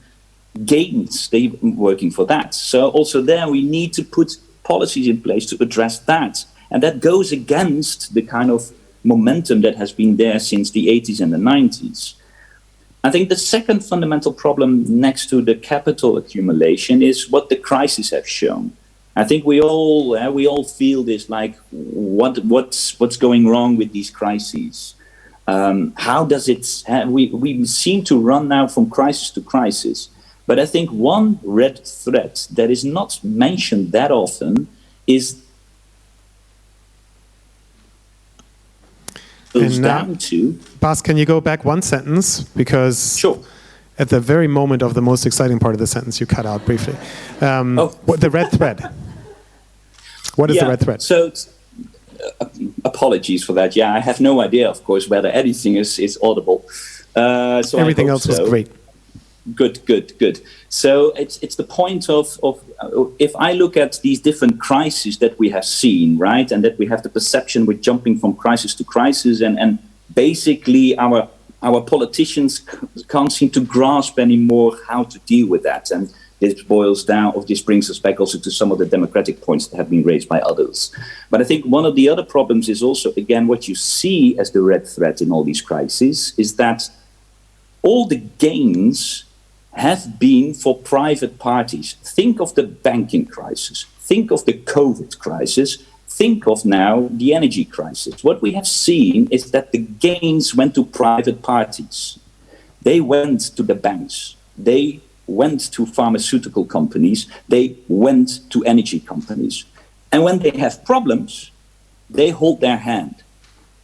gains. They're working for that. So also there we need to put policies in place to address that. And that goes against the kind of momentum that has been there since the 80s and the 90s. I think the second fundamental problem next to the capital accumulation is what the crises have shown. I think we all feel this, like what's going wrong with these crises? How does it? We seem to run now from crisis to crisis. But I think one red thread that is not mentioned that often is goes down to. Bas, can you go back one sentence? Because sure. At the very moment of the most exciting part of the sentence, you cut out briefly. What the red thread? What is the red thread? So, apologies for that. Yeah, I have no idea, of course, whether anything is audible. So everything else was great. Good. So it's the point of if I look at these different crises that we have seen, right, and that we have the perception we're jumping from crisis to crisis, and basically our politicians can't seem to grasp anymore how to deal with that. And this brings us back also to some of the democratic points that have been raised by others. But I think one of the other problems is also, again, what you see as the red thread in all these crises is that all the gains have been for private parties. Think of the banking crisis. Think of the COVID crisis. Think of now the energy crisis. What we have seen is that the gains went to private parties. They went to the banks. They went to pharmaceutical companies. They went to energy companies. And when they have problems, they hold their hand.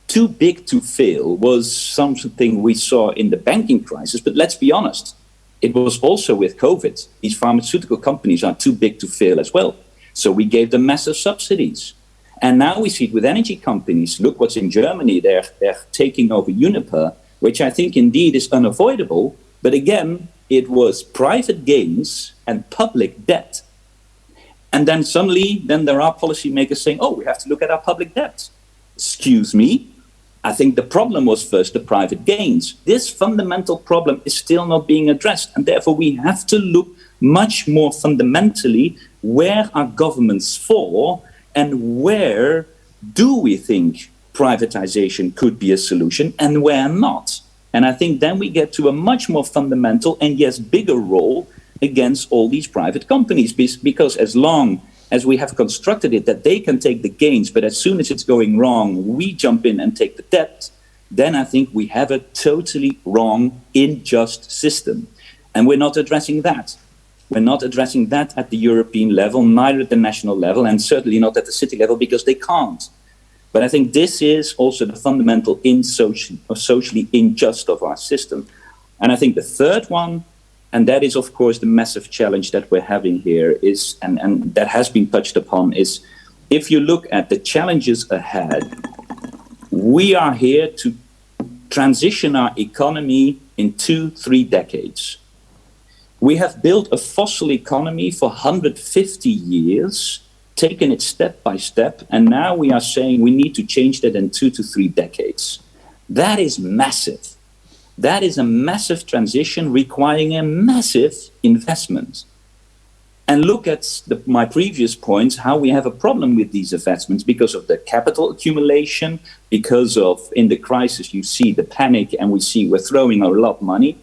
Too big to fail was something we saw in the banking crisis, but let's be honest, it was also with COVID. These pharmaceutical companies are too big to fail as well. So we gave them massive subsidies. And now we see it with energy companies. Look what's in Germany. They're taking over Uniper, which I think indeed is unavoidable. But again, it was private gains and public debt. And then suddenly, there are policymakers saying, oh, we have to look at our public debt. Excuse me. I think the problem was first the private gains. This fundamental problem is still not being addressed. And therefore, we have to look much more fundamentally, where are governments for and where do we think privatization could be a solution and where not? And I think then we get to a much more fundamental and yes, bigger role against all these private companies. Because as long as we have constructed it that they can take the gains, but as soon as it's going wrong, we jump in and take the debt, then I think we have a totally wrong, unjust system. And we're not addressing that. We're not addressing that at the European level, neither at the national level, and certainly not at the city level, because they can't. But I think this is also the fundamental socially unjust of our system. And I think the third one, and that is, of course, the massive challenge that we're having here is, and that has been touched upon, is if you look at the challenges ahead, we are here to transition our economy in 2-3 decades. We have built a fossil economy for 150 years, taken it step by step, and now we are saying we need to change that in 2 to 3 decades. That is massive. That is a massive transition requiring a massive investment. And look at my previous points, how we have a problem with these investments because of the capital accumulation, because of, in the crisis, you see the panic and we see we're throwing a lot of money.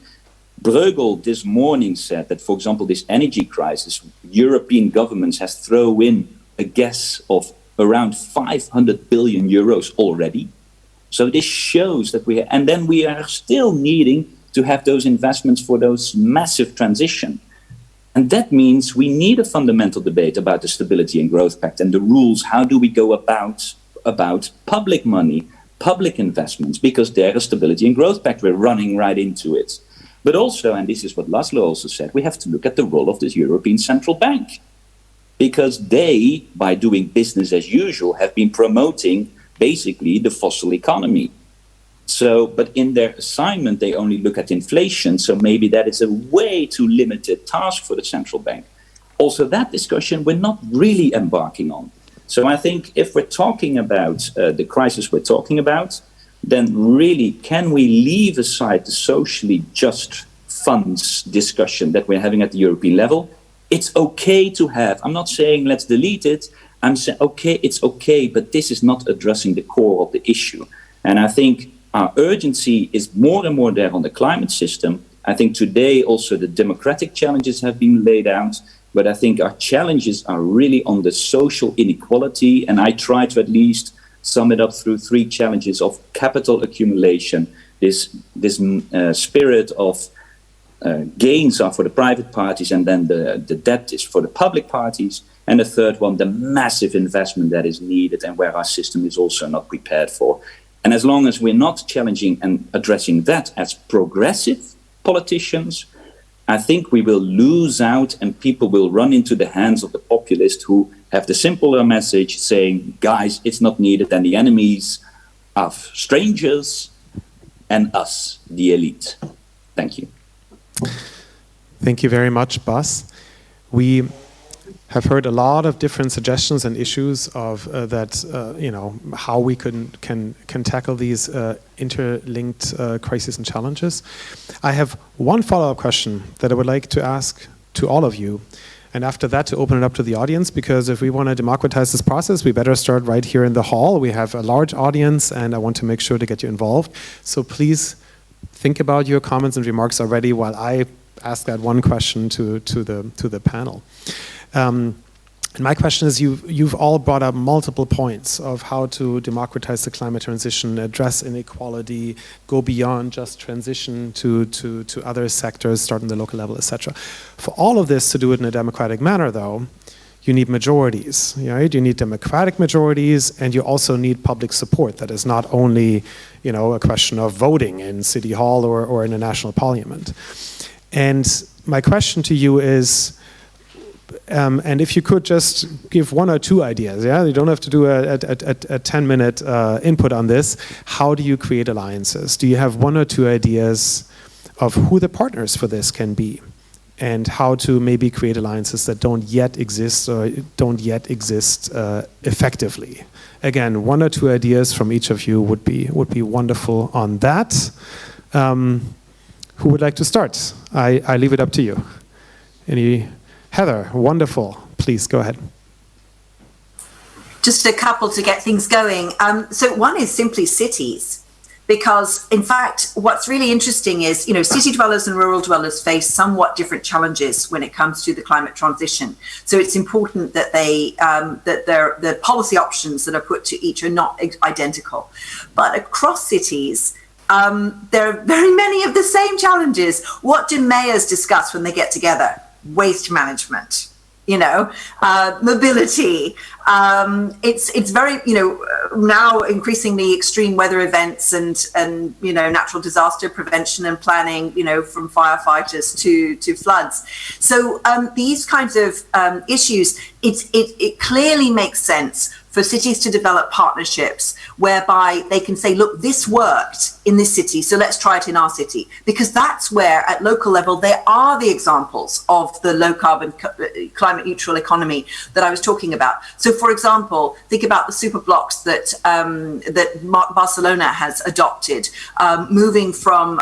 Bruegel this morning said that, for example, this energy crisis, European governments has thrown in a guess of around 500 billion euros already. So this shows that and then we are still needing to have those investments for those massive transition. And that means we need a fundamental debate about the Stability and Growth Pact and the rules. How do we go about public money, public investments? Because there is Stability and Growth Pact, we're running right into it. But also, and this is what László also said, we have to look at the role of the European Central Bank. Because they, by doing business as usual, have been promoting basically the fossil economy. So, but in their assignment, they only look at inflation. So maybe that is a way too limited task for the central bank. Also, that discussion we're not really embarking on. So I think if we're talking about the crisis we're talking about, then really can we leave aside the socially just funds discussion that we're having at the European level? It's okay to have, I'm not saying let's delete it. I'm saying, okay, it's okay, but this is not addressing the core of the issue. And I think our urgency is more and more there on the climate system. I think today also the democratic challenges have been laid out, but I think our challenges are really on the social inequality. And I try to at least sum it up through 3 challenges of capital accumulation, this spirit of gains are for the private parties, and then the debt is for the public parties. And the third one, the massive investment that is needed and where our system is also not prepared for. And as long as we're not challenging and addressing that as progressive politicians, I think we will lose out and people will run into the hands of the populists who have the simpler message saying, guys, it's not needed, and the enemies are strangers and us, the elite. Thank you. Thank you very much, Bas. We have heard a lot of different suggestions and issues of how we can tackle these interlinked crises and challenges. I have one follow-up question that I would like to ask to all of you, and after that to open it up to the audience, because if we want to democratize this process, we better start right here in the hall. We have a large audience, and I want to make sure to get you involved. So please think about your comments and remarks already while I ask that one question to the panel. And my question is, you've all brought up multiple points of how to democratize the climate transition, address inequality, go beyond just transition to other sectors, start on the local level, etc. For all of this to do it in a democratic manner, though, you need majorities, right? You need democratic majorities, and you also need public support. That is not only, a question of voting in City Hall or in a national parliament. And my question to you is, and if you could just give 1 or 2 ideas, you don't have to do a 10-minute input on this. How do you create alliances? Do you have 1 or 2 ideas of who the partners for this can be, and how to maybe create alliances that don't yet exist or don't yet exist effectively? Again, 1 or 2 ideas from each of you would be wonderful on that. Who would like to start? I leave it up to you. Heather, wonderful. Please go ahead. Just a couple to get things going. So one is simply cities, because in fact, what's really interesting is, city dwellers and rural dwellers face somewhat different challenges when it comes to the climate transition. So it's important that the policy options that are put to each are not identical. But across cities, there are very many of the same challenges. What do mayors discuss when they get together? Waste management, mobility. It's very, now increasingly extreme weather events and natural disaster prevention and planning, from firefighters to floods. So these kinds of issues, it clearly makes sense for cities to develop partnerships whereby they can say, look, this worked in this city, so let's try it in our city. Because that's where, at local level, there are the examples of the low carbon, climate neutral economy that I was talking about. So, for example, think about the super blocks that Barcelona has adopted, moving from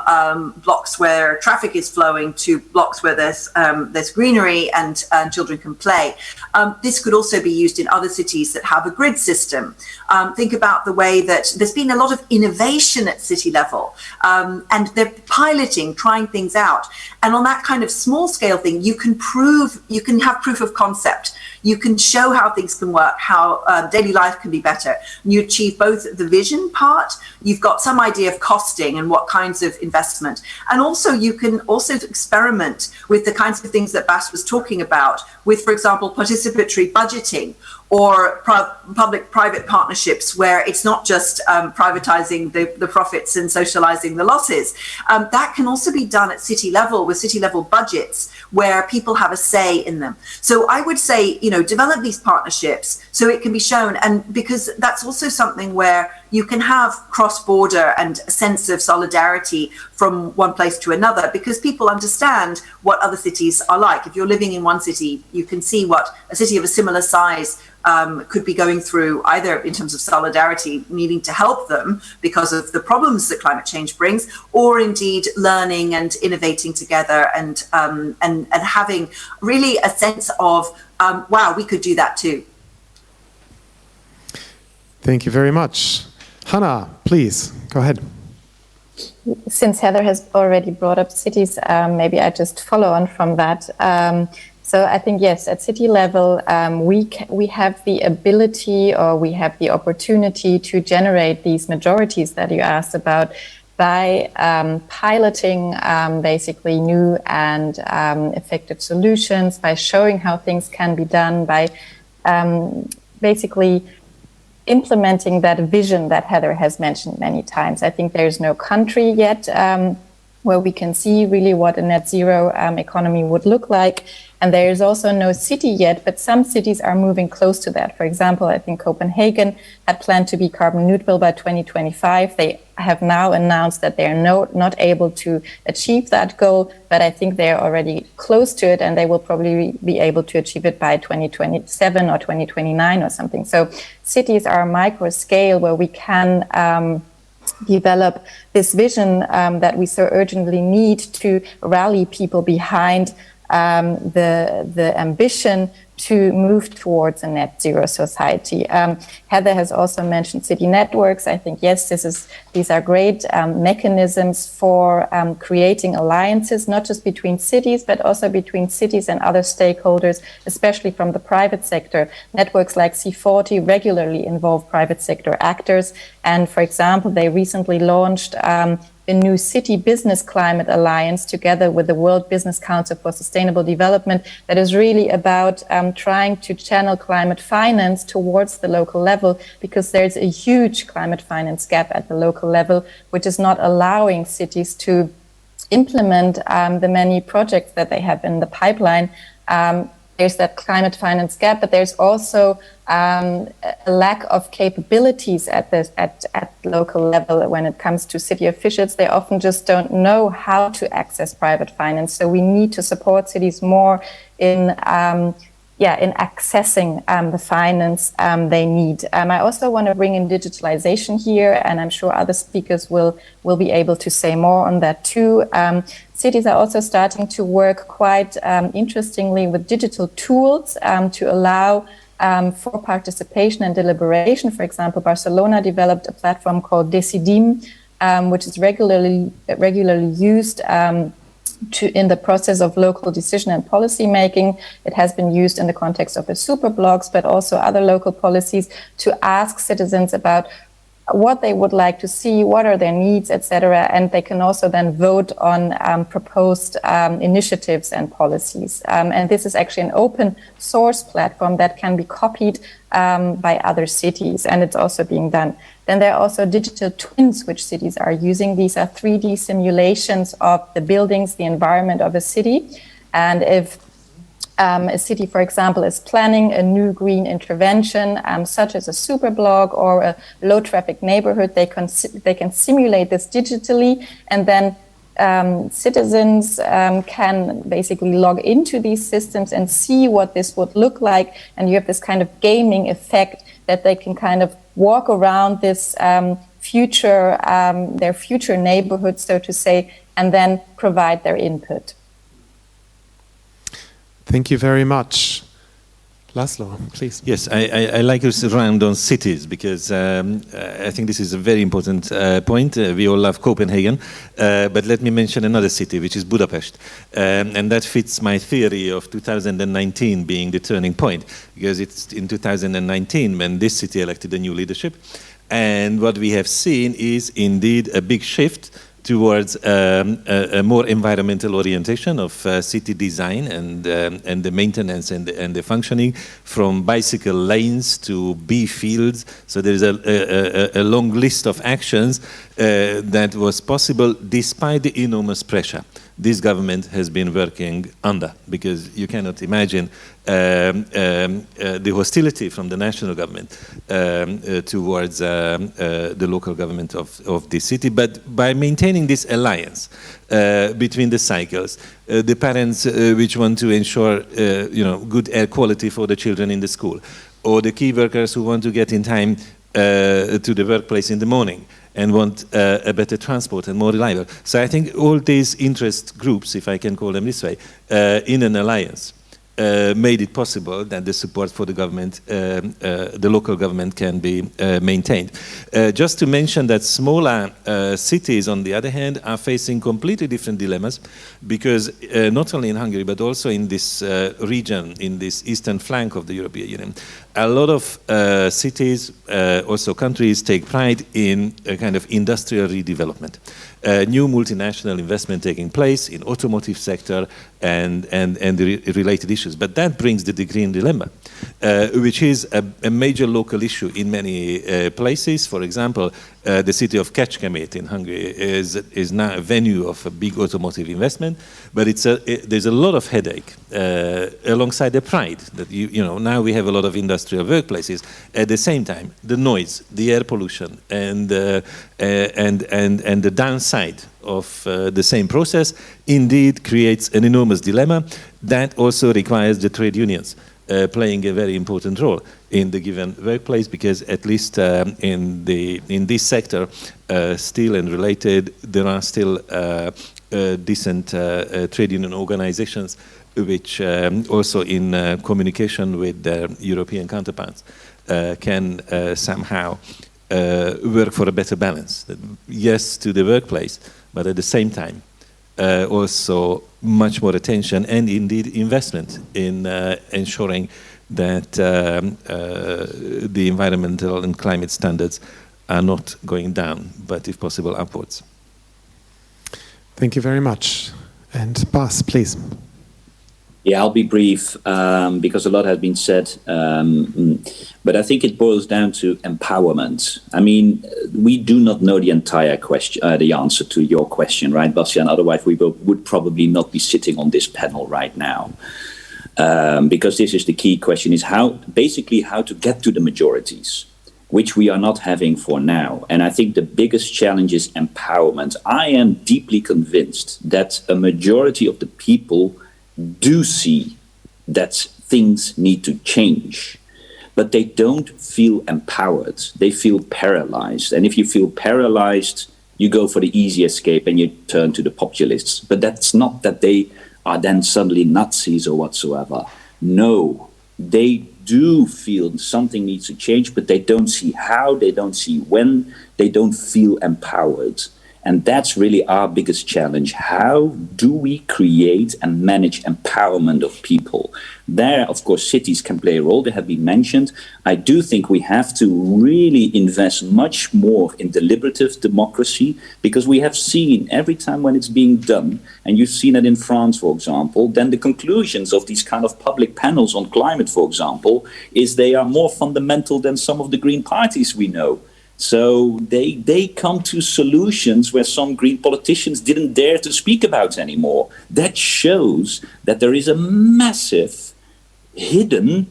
blocks where traffic is flowing to blocks where there's greenery and children can play. This could also be used in other cities that have a grid system. Think about the way that there's been a lot of innovation at city level, and they're piloting, trying things out. And on that kind of small scale thing, you can have proof of concept. You can show how things can work, how daily life can be better. And you achieve both the vision part, you've got some idea of costing and what kinds of investment. And also you can also experiment with the kinds of things that Bas was talking about with, for example, participatory budgeting or public-private partnerships where it's not just privatizing the profits and socializing the losses. That can also be done at city level with city level budgets where people have a say in them. So I would say, develop these partnerships so it can be shown, and because that's also something where you can have cross-border and a sense of solidarity from one place to another because people understand what other cities are like. If you're living in one city, you can see what a city of a similar size could be going through, either in terms of solidarity, needing to help them because of the problems that climate change brings, or indeed learning and innovating together and having really a sense of, wow, we could do that too. Thank you very much. Hanna, please, go ahead. Since Heather has already brought up cities, maybe I just follow on from that. So I think, yes, at city level, we have the ability or we have the opportunity to generate these majorities that you asked about by piloting basically new and effective solutions, by showing how things can be done, by basically implementing that vision that Heather has mentioned many times. I think there's no country yet where we can see really what a net zero economy would look like. And there is also no city yet, but some cities are moving close to that. For example, I think Copenhagen had planned to be carbon neutral by 2025. They have now announced that they are not able to achieve that goal, but I think they are already close to it, and they will probably be able to achieve it by 2027 or 2029 or something. So cities are a micro scale where we can develop this vision that we so urgently need to rally people behind the ambition to move towards a net zero society. Heather has also mentioned city networks. I think, yes, these are great mechanisms for creating alliances, not just between cities, but also between cities and other stakeholders, especially from the private sector. Networks like C40 regularly involve private sector actors. And for example, they recently launched a new City Business Climate Alliance together with the World Business Council for Sustainable Development that is really about trying to channel climate finance towards the local level, because there's a huge climate finance gap at the local level, which is not allowing cities to implement the many projects that they have in the pipeline. There's that climate finance gap, but there's also a lack of capabilities at local level when it comes to city officials. They often just don't know how to access private finance. So we need to support cities more in accessing the finance they need. I also want to bring in digitalization here, and I'm sure other speakers will be able to say more on that too. Cities are also starting to work quite interestingly with digital tools to allow for participation and deliberation. For example, Barcelona developed a platform called Decidim, which is regularly used in the process of local decision and policy making. It has been used in the context of the super blogs, but also other local policies to ask citizens about what they would like to see, what are their needs, etc. And they can also then vote on proposed initiatives and policies. And this is actually an open source platform that can be copied by other cities, and it's also being done. Then there are also digital twins which cities are using. These are 3D simulations of the buildings, the environment of a city. And if a city, for example, is planning a new green intervention, such as a superblock or a low-traffic neighborhood, they can simulate this digitally, and then citizens can basically log into these systems and see what this would look like, and you have this kind of gaming effect that they can kind of walk around this future, their future neighborhood, so to say, and then provide their input. Thank you very much. László, please. Yes, I like us around on cities because I think this is a very important point. We all love Copenhagen, but let me mention another city, which is Budapest. And that fits my theory of 2019 being the turning point, because it's in 2019 when this city elected a new leadership. And what we have seen is indeed a big shift towards a more environmental orientation of city design and the maintenance and the functioning, from bicycle lanes to bee fields. So there is a long list of actions that was possible despite the enormous pressure this government has been working under, because you cannot imagine the hostility from the national government towards the local government of this city. But by maintaining this alliance between the cycles, the parents which want to ensure good air quality for the children in the school, or the key workers who want to get in time to the workplace in the morning and want a better transport and more reliable. So I think all these interest groups, if I can call them this way, in an alliance, made it possible that the support for the government, the local government, can be maintained. Just to mention that smaller cities, on the other hand, are facing completely different dilemmas, because not only in Hungary, but also in this region, in this eastern flank of the European Union, a lot of cities, also countries, take pride in a kind of industrial redevelopment. New multinational investment taking place in automotive sector and the related issues. But that brings the green dilemma, which is a major local issue in many places. For example, the city of Kecskemét in Hungary is now a venue of a big automotive investment, but there's a lot of headache alongside the pride that now we have a lot of industrial workplaces. At the same time, the noise, the air pollution, and the downside of the same process indeed creates an enormous dilemma that also requires the trade unions playing a very important role in the given workplace, because at least in this sector, steel and related, there are still decent trade union organizations which also in communication with their European counterparts can somehow work for a better balance. Yes, to the workplace, but at the same time also much more attention and indeed investment in ensuring that the environmental and climate standards are not going down, but if possible upwards. Thank you very much. And Bas, please. Yeah, I'll be brief because a lot has been said, but I think it boils down to empowerment. I mean, we do not know the entire question, the answer to your question, right, Bastian? Otherwise, we would probably not be sitting on this panel right now, because this is the key question: is how to get to the majorities, which we are not having for now. And I think the biggest challenge is empowerment. I am deeply convinced that a majority of the people do see that things need to change, but they don't feel empowered. They feel paralyzed. And if you feel paralyzed, you go for the easy escape and you turn to the populists. But that's not that they are then suddenly Nazis or whatsoever. No, they do feel something needs to change, but they don't see how, they don't see when, they don't feel empowered. And that's really our biggest challenge. How do we create and manage empowerment of people? There, of course, cities can play a role. They have been mentioned. I do think we have to really invest much more in deliberative democracy, because we have seen every time when it's being done, and you've seen it in France, for example, then the conclusions of these kind of public panels on climate, for example, is they are more fundamental than some of the green parties we know. So they come to solutions where some green politicians didn't dare to speak about anymore. That shows that there is a massive, hidden,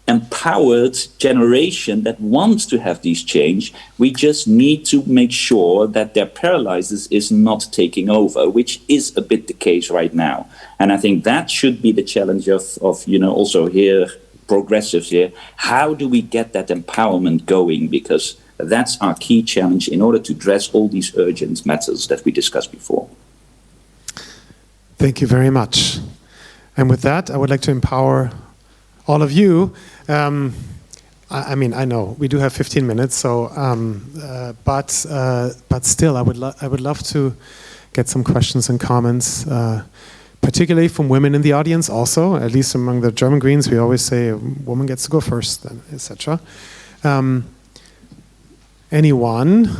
empowered generation that wants to have these change. We just need to make sure that their paralysis is not taking over, which is a bit the case right now. And I think that should be the challenge of also here, progressives here. How do we get that empowerment going? Because that's our key challenge in order to address all these urgent matters that we discussed before. Thank you very much. And with that, I would like to empower all of you. I mean, I know we do have 15 minutes, so but still, I would love to get some questions and comments, particularly from women in the audience. Also, at least among the German Greens, we always say a woman gets to go first, etc. Anyone?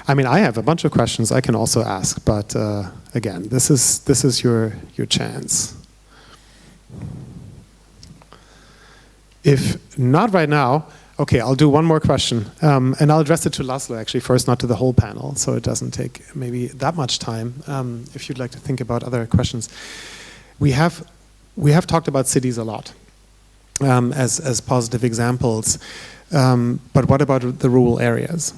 I mean, I have a bunch of questions I can also ask, but again, this is your chance. If not right now, okay, I'll do one more question, and I'll address it to László actually first, not to the whole panel, so it doesn't take maybe that much time. If you'd like to think about other questions, we have talked about cities a lot. As positive examples, but what about the rural areas?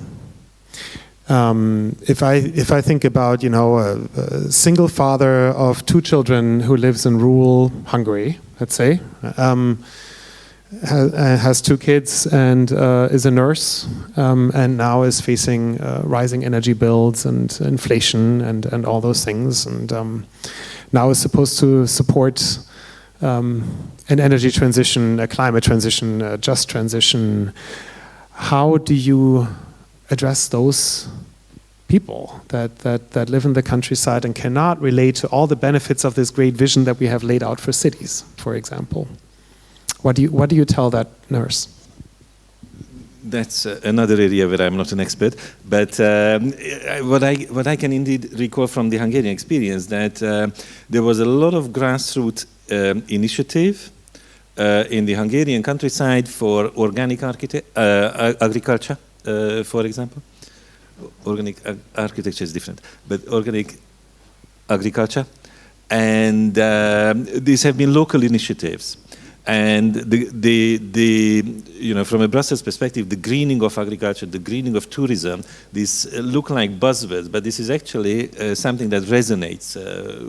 If I think about a single father of 2 children who lives in rural Hungary, let's say, has 2 kids and is a nurse, and now is facing rising energy bills and inflation and all those things, and now is supposed to support an energy transition, a climate transition, a just transition. How do you address those people that live in the countryside and cannot relate to all the benefits of this great vision that we have laid out for cities, for example? What do you tell that nurse? That's another area where I'm not an expert, but what I can indeed recall from the Hungarian experience, that there was a lot of grassroots initiative in the Hungarian countryside for organic agriculture, for example. Organic architecture is different, but organic agriculture, and these have been local initiatives. And from a Brussels perspective, the greening of agriculture, the greening of tourism, these look like buzzwords, but this is actually something that resonates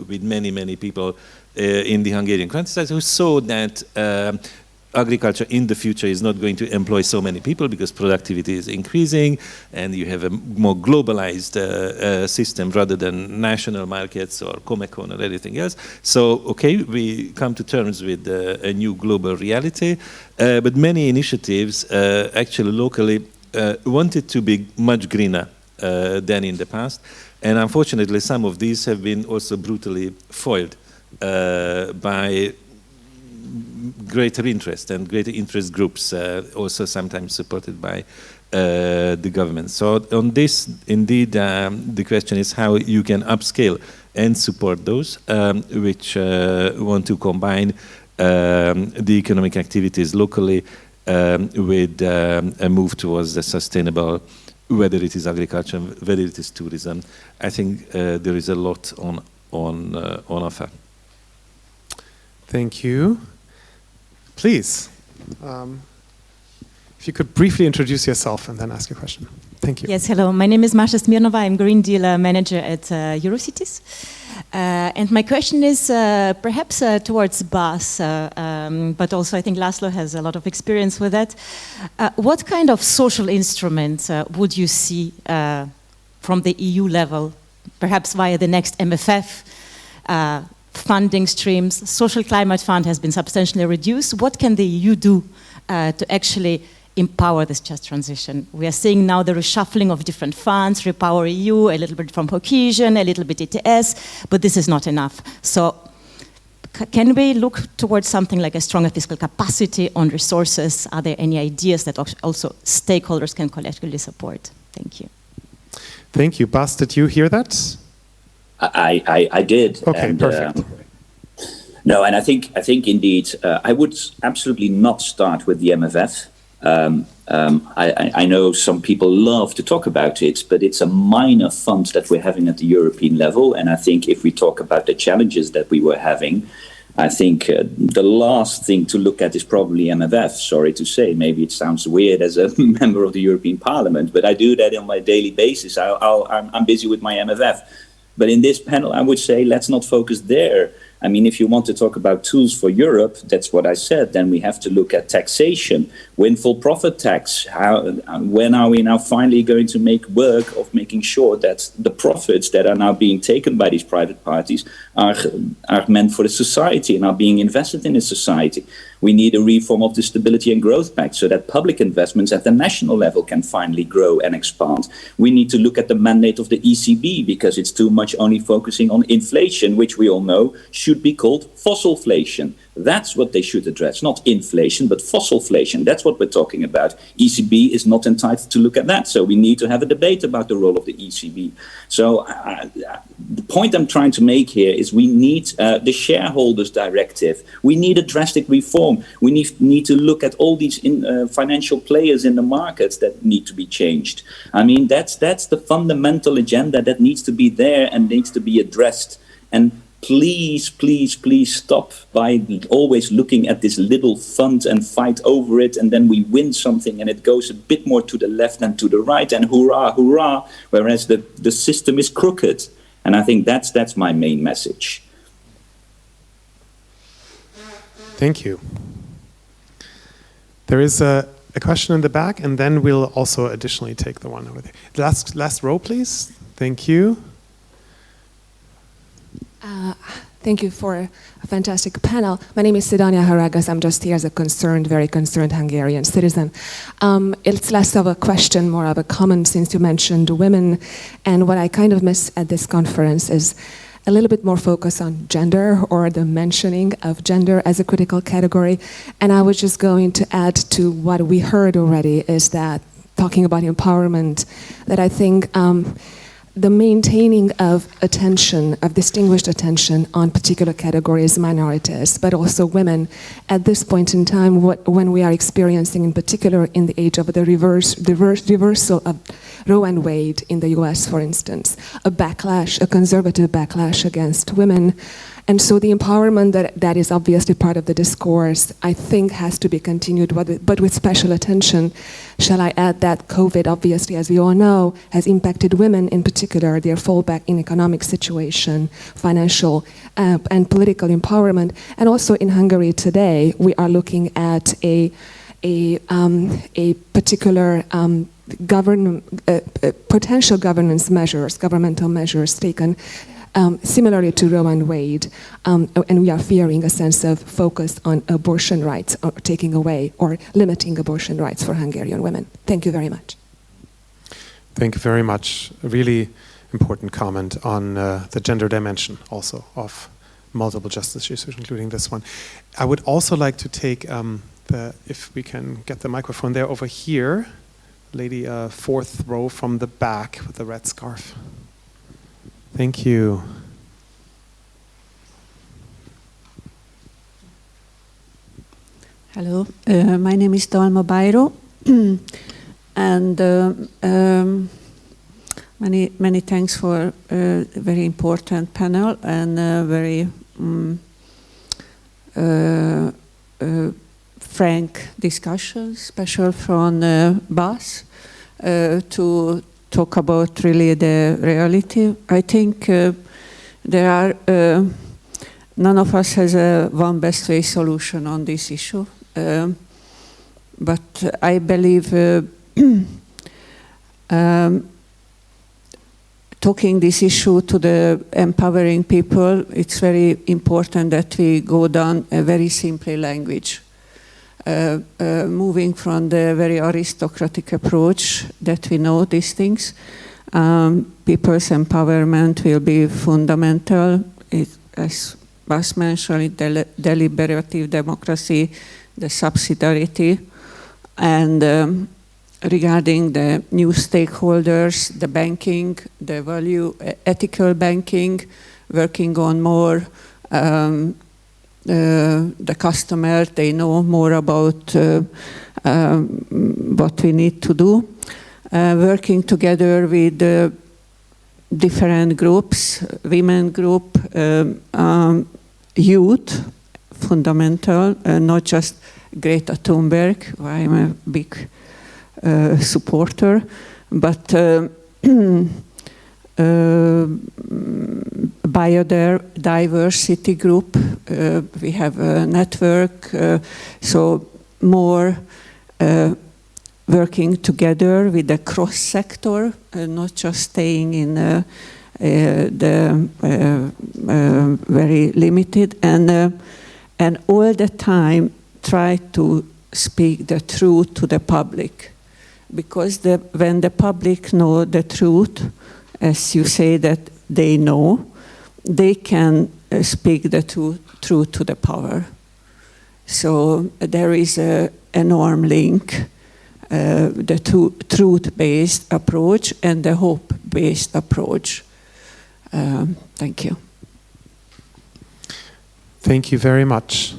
with many people in the Hungarian countryside, who saw that agriculture in the future is not going to employ so many people because productivity is increasing and you have a more globalized system rather than national markets or Comecon or anything else. So, okay, we come to terms with a new global reality, but many initiatives actually locally wanted to be much greener than in the past. And unfortunately, some of these have been also brutally foiled by greater interest and greater interest groups, also sometimes supported by the government. So on this, indeed, the question is how you can upscale and support those which want to combine the economic activities locally with a move towards the sustainable, whether it is agriculture, whether it is tourism. I think there is a lot on offer. Thank you. Please, if you could briefly introduce yourself and then ask your question. Thank you. Yes, hello. My name is Masha Smirnova. I'm Green Deal Manager at Eurocities. And my question is perhaps towards Bas, but also I think László has a lot of experience with that. What kind of social instruments would you see from the EU level, perhaps via the next MFF, funding streams? Social Climate Fund has been substantially reduced. What can the EU do to actually empower this just transition? We are seeing now the reshuffling of different funds, Repower EU, a little bit from cohesion, a little bit ETS, but this is not enough. So can we look towards something like a stronger fiscal capacity on resources? Are there any ideas that also stakeholders can collectively support? Thank you. Thank you. Bas, did you hear that? I did. Okay, perfect. No, and I think indeed, I would absolutely not start with the MFF. I know some people love to talk about it, but it's a minor fund that we're having at the European level. And I think if we talk about the challenges that we were having, I think the last thing to look at is probably MFF. Sorry to say, maybe it sounds weird as a member of the European Parliament, but I do that on my daily basis. I'm busy with my MFF. But in this panel, I would say let's not focus there. I mean, if you want to talk about tools for Europe, that's what I said, then we have to look at taxation, windfall profit tax. When are we now finally going to make work of making sure that the profits that are now being taken by these private parties are meant for the society and are being invested in the society? We need a reform of the Stability and Growth Pact so that public investments at the national level can finally grow and expand. We need to look at the mandate of the ECB because it's too much only focusing on inflation, which we all know should be called fossilflation. That's what they should address, not inflation, but fossilflation. That's what we're talking about. ECB is not entitled to look at that. So we need to have a debate about the role of the ECB. So the point I'm trying to make here is we need the shareholders directive. We need a drastic reform. We need to look at all these financial players in the markets that need to be changed. I mean, that's the fundamental agenda that needs to be there and needs to be addressed. And please, please, please stop by always looking at this little fund and fight over it, and then we win something and it goes a bit more to the left than to the right, and hurrah, hurrah, whereas the system is crooked. And I think that's my main message. Thank you. There is a question in the back, and then we'll also additionally take the one over there. Last row, please. Thank you. Thank you for a fantastic panel. My name is Sidonia Haragas. I'm just here as a very concerned Hungarian citizen. It's less of a question, more of a comment, since you mentioned women. And what I kind of miss at this conference is a little bit more focus on gender, or the mentioning of gender as a critical category. And I was just going to add to what we heard already, is that talking about empowerment, that I think the maintaining of attention, of distinguished attention on particular categories, minorities, but also women, at this point in time, when we are experiencing, in particular in the age of the reversal of Roe and Wade in the US, for instance, a backlash, a conservative backlash against women. And so the empowerment that is obviously part of the discourse, I think, has to be continued, but with special attention. Shall I add that COVID, obviously, as we all know, has impacted women in particular, their fallback in economic situation, financial and political empowerment. And also in Hungary today, we are looking at a particular potential governance measures, governmental measures taken similarly to Roe and Wade, and we are fearing a sense of focus on abortion rights, or taking away or limiting abortion rights for Hungarian women. Thank you very much. Thank you very much. A really important comment on the gender dimension also of multiple justice issues, including this one. I would also like to take if we can get the microphone there over here, lady fourth row from the back with the red scarf. Thank you. Hello, my name is Dalma Bairo, and many thanks for a very important panel and very frank discussion, special from Bas, to talk about really the reality. I think there are none of us has a one best way solution on this issue, but I believe talking this issue to the empowering people, it's very important that we go down a very simple language. moving from the very aristocratic approach that we know these things. People's empowerment will be fundamental. As was mentioned, deliberative democracy, the subsidiarity, and regarding the new stakeholders, the banking, the value, ethical banking, working on more the customer, they know more about what we need to do. Working together with different groups, women group, youth, fundamental, not just Greta Thunberg, who I'm a big supporter, but biodiversity group, we have a network, so more working together with the cross-sector, not just staying in the very limited, and all the time try to speak the truth to the public. Because when the public know the truth, as you say that they know, they can speak the truth to the power. So there is an enormous link, the truth-based approach and the hope-based approach. Thank you. Thank you very much.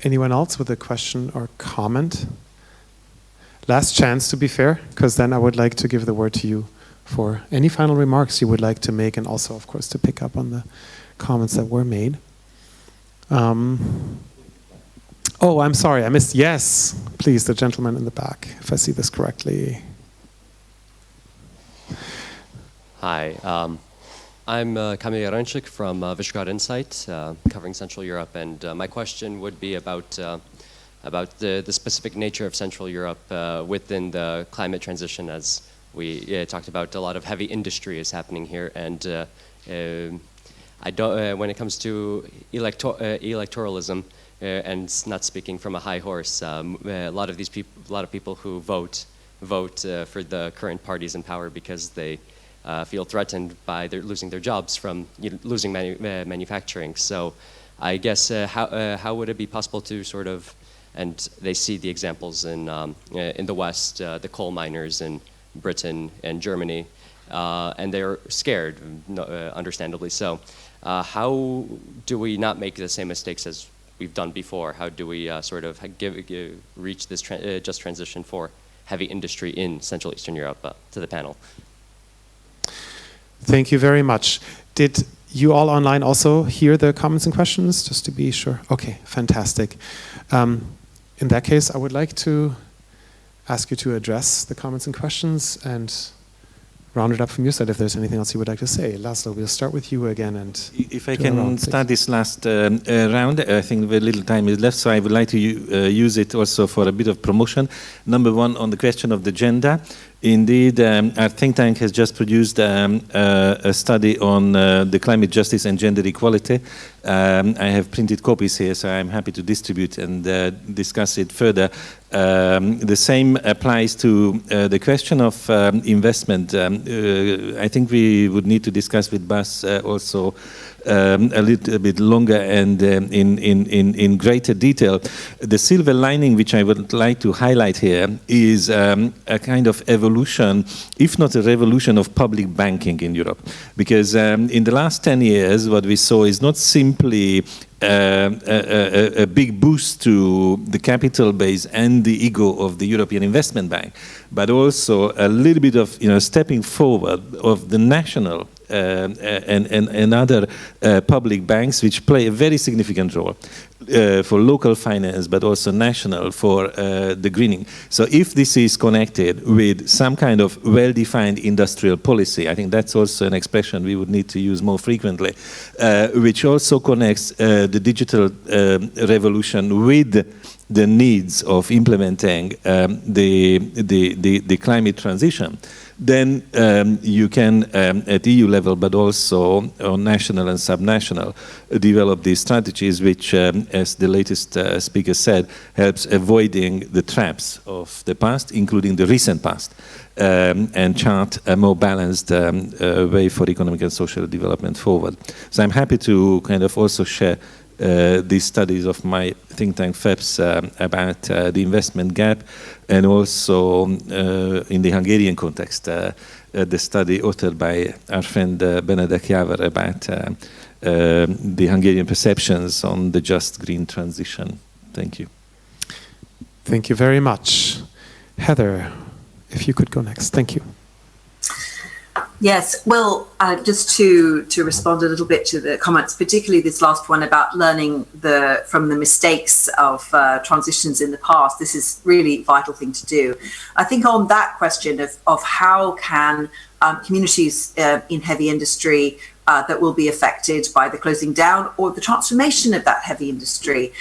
Anyone else with a question or comment? Last chance, to be fair, because then I would like to give the word to you for any final remarks you would like to make, and also, of course, to pick up on the comments that were made. Oh, I'm sorry, I missed, yes, please, the gentleman in the back, if I see this correctly. Hi, I'm Kamil Jarończyk from Visegrad Insight, covering Central Europe, and my question would be about the specific nature of Central Europe within the climate transition, as we talked about. A lot of heavy industry is happening here, and I don't. When it comes to electoralism, and not speaking from a high horse, a lot of people who vote for the current parties in power because they feel threatened by losing their jobs from losing manufacturing. So, I guess how would it be possible to sort of, and they see the examples in the West, the coal miners in Britain and Germany, and they're scared, understandably so. How do we not make the same mistakes as we've done before? How do we sort of reach this just transition for heavy industry in Central Eastern Europe? To the panel. Thank you very much. Did you all online also hear the comments and questions, just to be sure? Okay, fantastic. In that case, I would like to ask you to address the comments and questions and round it up from your side if there's anything else you would like to say. László, we'll start with you again. And if I can start this last round, I think very little time is left, so I would like to use it also for a bit of promotion. Number one, on the question of the gender. Indeed, our think tank has just produced a study on the climate justice and gender equality. I have printed copies here, so I'm happy to distribute and discuss it further. The same applies to the question of investment. I think we would need to discuss with Bas also a little bit longer and in greater detail. The silver lining which I would like to highlight here is a kind of evolution, if not a revolution, of public banking in Europe. Because in the last 10 years, what we saw is not simply a big boost to the capital base and the ego of the European Investment Bank, but also a little bit of stepping forward of the national and other public banks, which play a very significant role for local finance, but also national for the greening. So if this is connected with some kind of well-defined industrial policy, I think that's also an expression we would need to use more frequently, which also connects the digital revolution with the needs of implementing the climate transition, then you can, at EU level, but also on national and subnational, develop these strategies which, as the latest speaker said, helps avoiding the traps of the past, including the recent past, and chart a more balanced way for economic and social development forward. So I'm happy to kind of also share these studies of my think tank FEPS about the investment gap, and also in the Hungarian context, the study authored by our friend Benedek Jávar about the Hungarian perceptions on the just green transition. Thank you. Thank you very much. Heather, if you could go next. Thank you. Yes, well, just to respond a little bit to the comments, particularly this last one about learning from the mistakes of transitions in the past. This is really a vital thing to do. I think on that question of how can communities in heavy industry that will be affected by the closing down or the transformation of that heavy industry,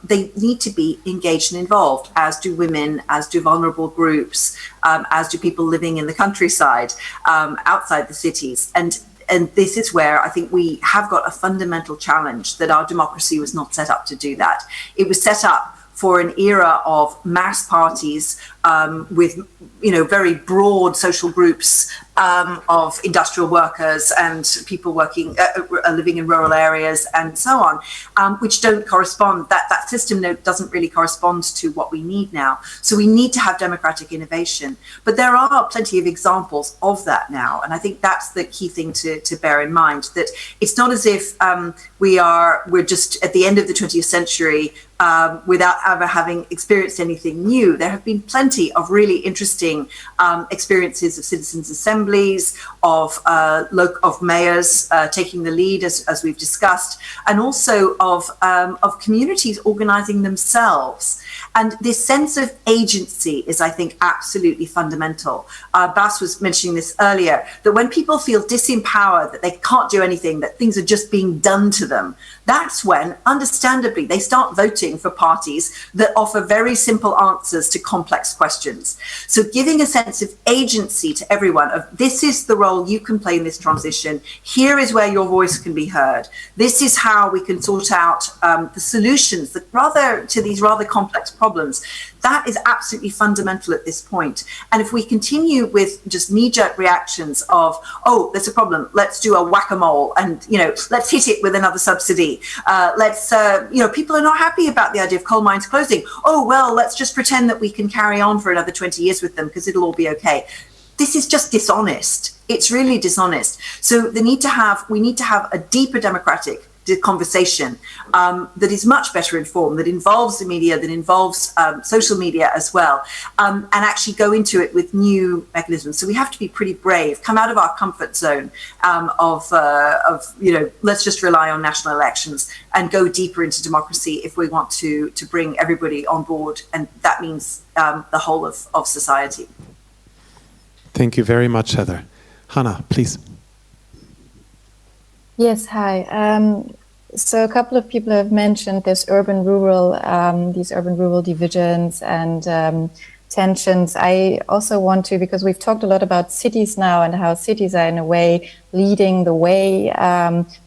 they need to be engaged and involved, as do women, as do vulnerable groups, as do people living in the countryside, outside the cities. And this is where I think we have got a fundamental challenge, that our democracy was not set up to do that. It was set up for an era of mass parties with, very broad social groups of industrial workers and people working, living in rural areas and so on, which don't correspond, that system doesn't really correspond to what we need now. So we need to have democratic innovation. But there are plenty of examples of that now. And I think that's the key thing to bear in mind, that it's not as if we're just at the end of the 20th century without ever having experienced anything new. There have been plenty of really interesting experiences of citizens' assemblies, of mayors taking the lead, as we've discussed, and also of communities organizing themselves. And this sense of agency is, I think, absolutely fundamental. Bas was mentioning this earlier, that when people feel disempowered, that they can't do anything, that things are just being done to them, that's when, understandably, they start voting for parties that offer very simple answers to complex questions. So giving a sense of agency to everyone of, this is the role you can play in this transition, here is where your voice can be heard, this is how we can sort out the solutions to these rather complex problems, that is absolutely fundamental at this point. And if we continue with just knee-jerk reactions of, oh, there's a problem, let's do a whack-a-mole, and let's hit it with another subsidy. People are not happy about the idea of coal mines closing. Oh, well, let's just pretend that we can carry on for another 20 years with them because it'll all be okay. This is just dishonest. It's really dishonest. So we need to have a deeper democratic conversation that is much better informed, that involves the media, that involves social media as well, and actually go into it with new mechanisms. So we have to be pretty brave, come out of our comfort zone of let's just rely on national elections, and go deeper into democracy if we want to bring everybody on board, and that means the whole of society. Thank you very much, Heather. Hanna, please. Yes, hi. So a couple of people have mentioned this these urban-rural divisions and tensions. I also want to, because we've talked a lot about cities now and how cities are in a way leading the way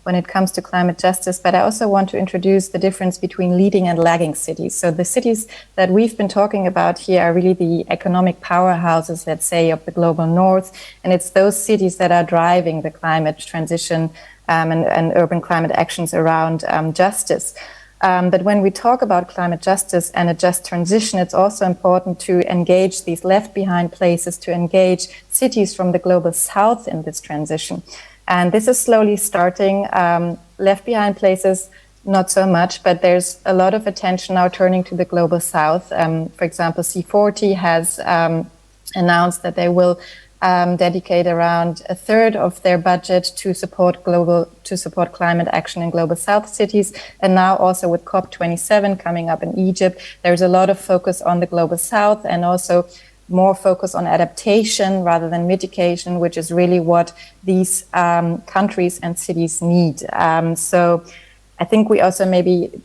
when it comes to climate justice, but I also want to introduce the difference between leading and lagging cities. So the cities that we've been talking about here are really the economic powerhouses, let's say, of the global north, and it's those cities that are driving the climate transition and urban climate actions around justice. But when we talk about climate justice and a just transition, it's also important to engage these left behind places, to engage cities from the global south in this transition. And this is slowly starting. Left behind places, not so much, but there's a lot of attention now turning to the global south. For example, C40 has announced that they will dedicate around a third of their budget to support climate action in global south cities. And now also with COP27 coming up in Egypt, there's a lot of focus on the global south and also more focus on adaptation rather than mitigation, which is really what these countries and cities need. So I think we also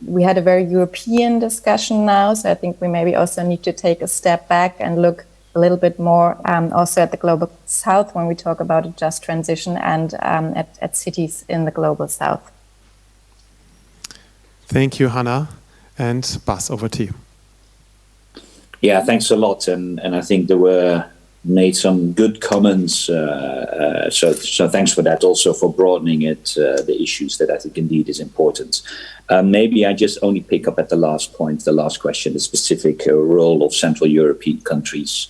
we had a very European discussion now, so I think we maybe also need to take a step back and look a little bit more also at the global south when we talk about a just transition, and at cities in the global south. Thank you, Hanna. And Bas, over to you. Yeah, thanks a lot. And I think there were made some good comments. So thanks for that, also for broadening it, the issues that I think indeed is important. Maybe I just only pick up at the last point, the last question, the specific role of Central European countries,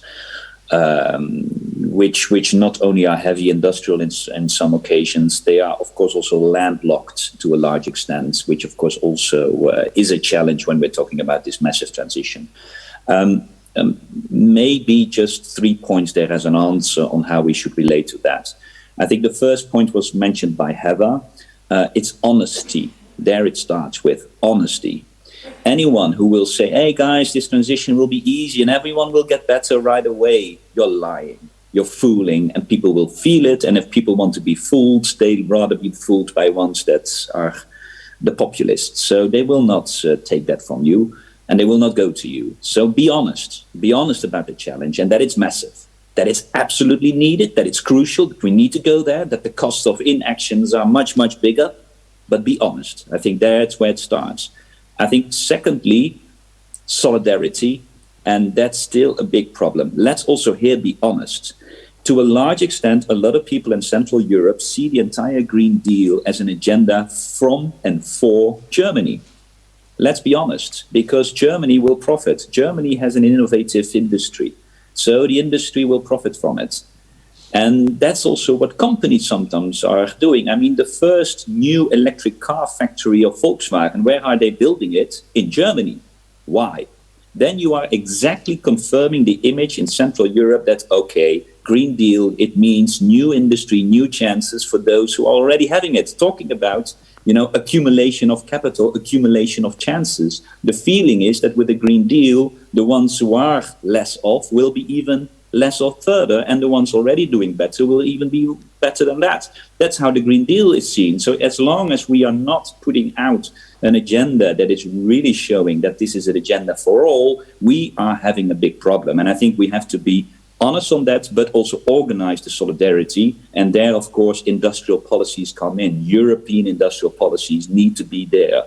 which not only are heavy industrial in some occasions, they are of course also landlocked to a large extent, which of course also is a challenge when we're talking about this massive transition. Maybe just 3 points there as an answer on how we should relate to that. I think the first point was mentioned by Heather. It's honesty. There it starts with honesty. Anyone who will say, hey guys, this transition will be easy and everyone will get better right away, you're lying, you're fooling, and people will feel it. And if people want to be fooled, they'd rather be fooled by ones that are the populists. So they will not take that from you, and they will not go to you. So be honest about the challenge, and that it's massive, that it's absolutely needed, that it's crucial, that we need to go there, that the costs of inactions are much, much bigger, but be honest. I think that's where it starts. I think secondly, solidarity, and that's still a big problem. Let's also here be honest. To a large extent, a lot of people in Central Europe see the entire Green Deal as an agenda from and for Germany. Let's be honest, because Germany will profit. Germany has an innovative industry, so the industry will profit from it. And that's also what companies sometimes are doing. I mean, the first new electric car factory of Volkswagen, where are they building it? In Germany. Why? Then you are exactly confirming the image in Central Europe that, okay, Green Deal, it means new industry, new chances for those who are already having it. Talking about, accumulation of capital, accumulation of chances. The feeling is that with the Green Deal, the ones who are less off will be even less off further, and the ones already doing better will even be better than that. That's how the Green Deal is seen. So as long as we are not putting out an agenda that is really showing that this is an agenda for all, we are having a big problem. And I think we have to be honest on that, but also organize the solidarity. And there, of course, industrial policies come in. European industrial policies need to be there.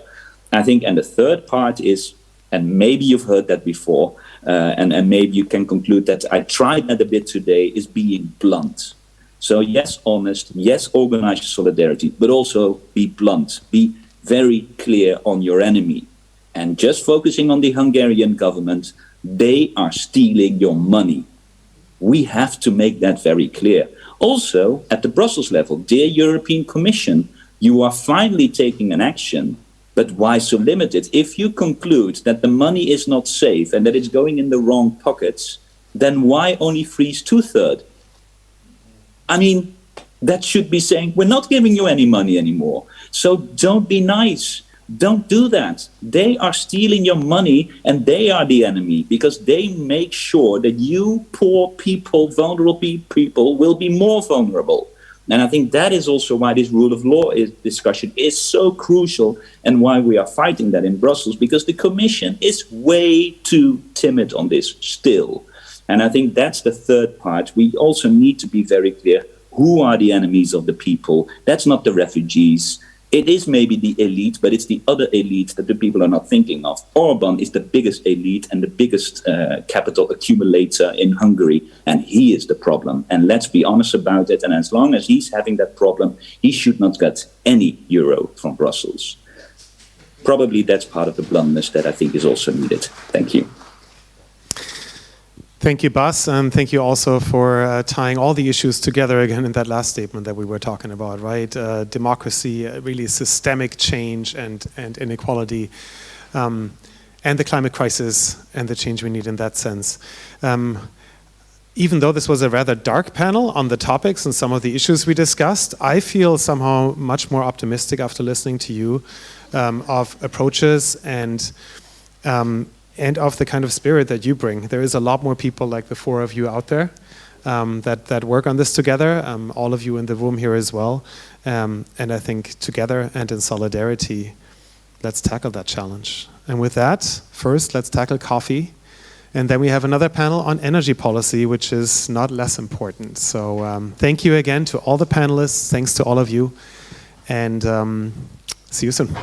I think, and the third part is, and maybe you've heard that before, and maybe you can conclude that I tried that a bit today, is being blunt. So yes, honest, yes, organized solidarity, but also be blunt, be very clear on your enemy. And just focusing on the Hungarian government, they are stealing your money. We have to make that very clear. Also, at the Brussels level, dear European Commission, you are finally taking an action. But why so limited? If you conclude that the money is not safe and that it's going in the wrong pockets, then why only freeze 2/3? I mean, that should be saying, we're not giving you any money anymore. So don't be nice. Don't do that. They are stealing your money and they are the enemy, because they make sure that you poor people, vulnerable people, will be more vulnerable. And I think that is also why this rule of law discussion is so crucial, and why we are fighting that in Brussels, because the Commission is way too timid on this still. And I think that's the third part. We also need to be very clear, who are the enemies of the people? That's not the refugees. It is maybe the elite, but it's the other elite that the people are not thinking of. Orban is the biggest elite and the biggest capital accumulator in Hungary, and he is the problem. And let's be honest about it. And as long as he's having that problem, he should not get any euro from Brussels. Probably that's part of the bluntness that I think is also needed. Thank you. Thank you, Bas, and thank you also for tying all the issues together again in that last statement that we were talking about, right? Democracy, really systemic change and inequality, and the climate crisis and the change we need in that sense. Even though this was a rather dark panel on the topics and some of the issues we discussed, I feel somehow much more optimistic after listening to you of approaches and of the kind of spirit that you bring. There is a lot more people like the four of you out there that work on this together, all of you in the room here as well. And I think together and in solidarity, let's tackle that challenge. And with that, first, let's tackle coffee. And then we have another panel on energy policy, which is not less important. So thank you again to all the panelists. Thanks to all of you. And see you soon.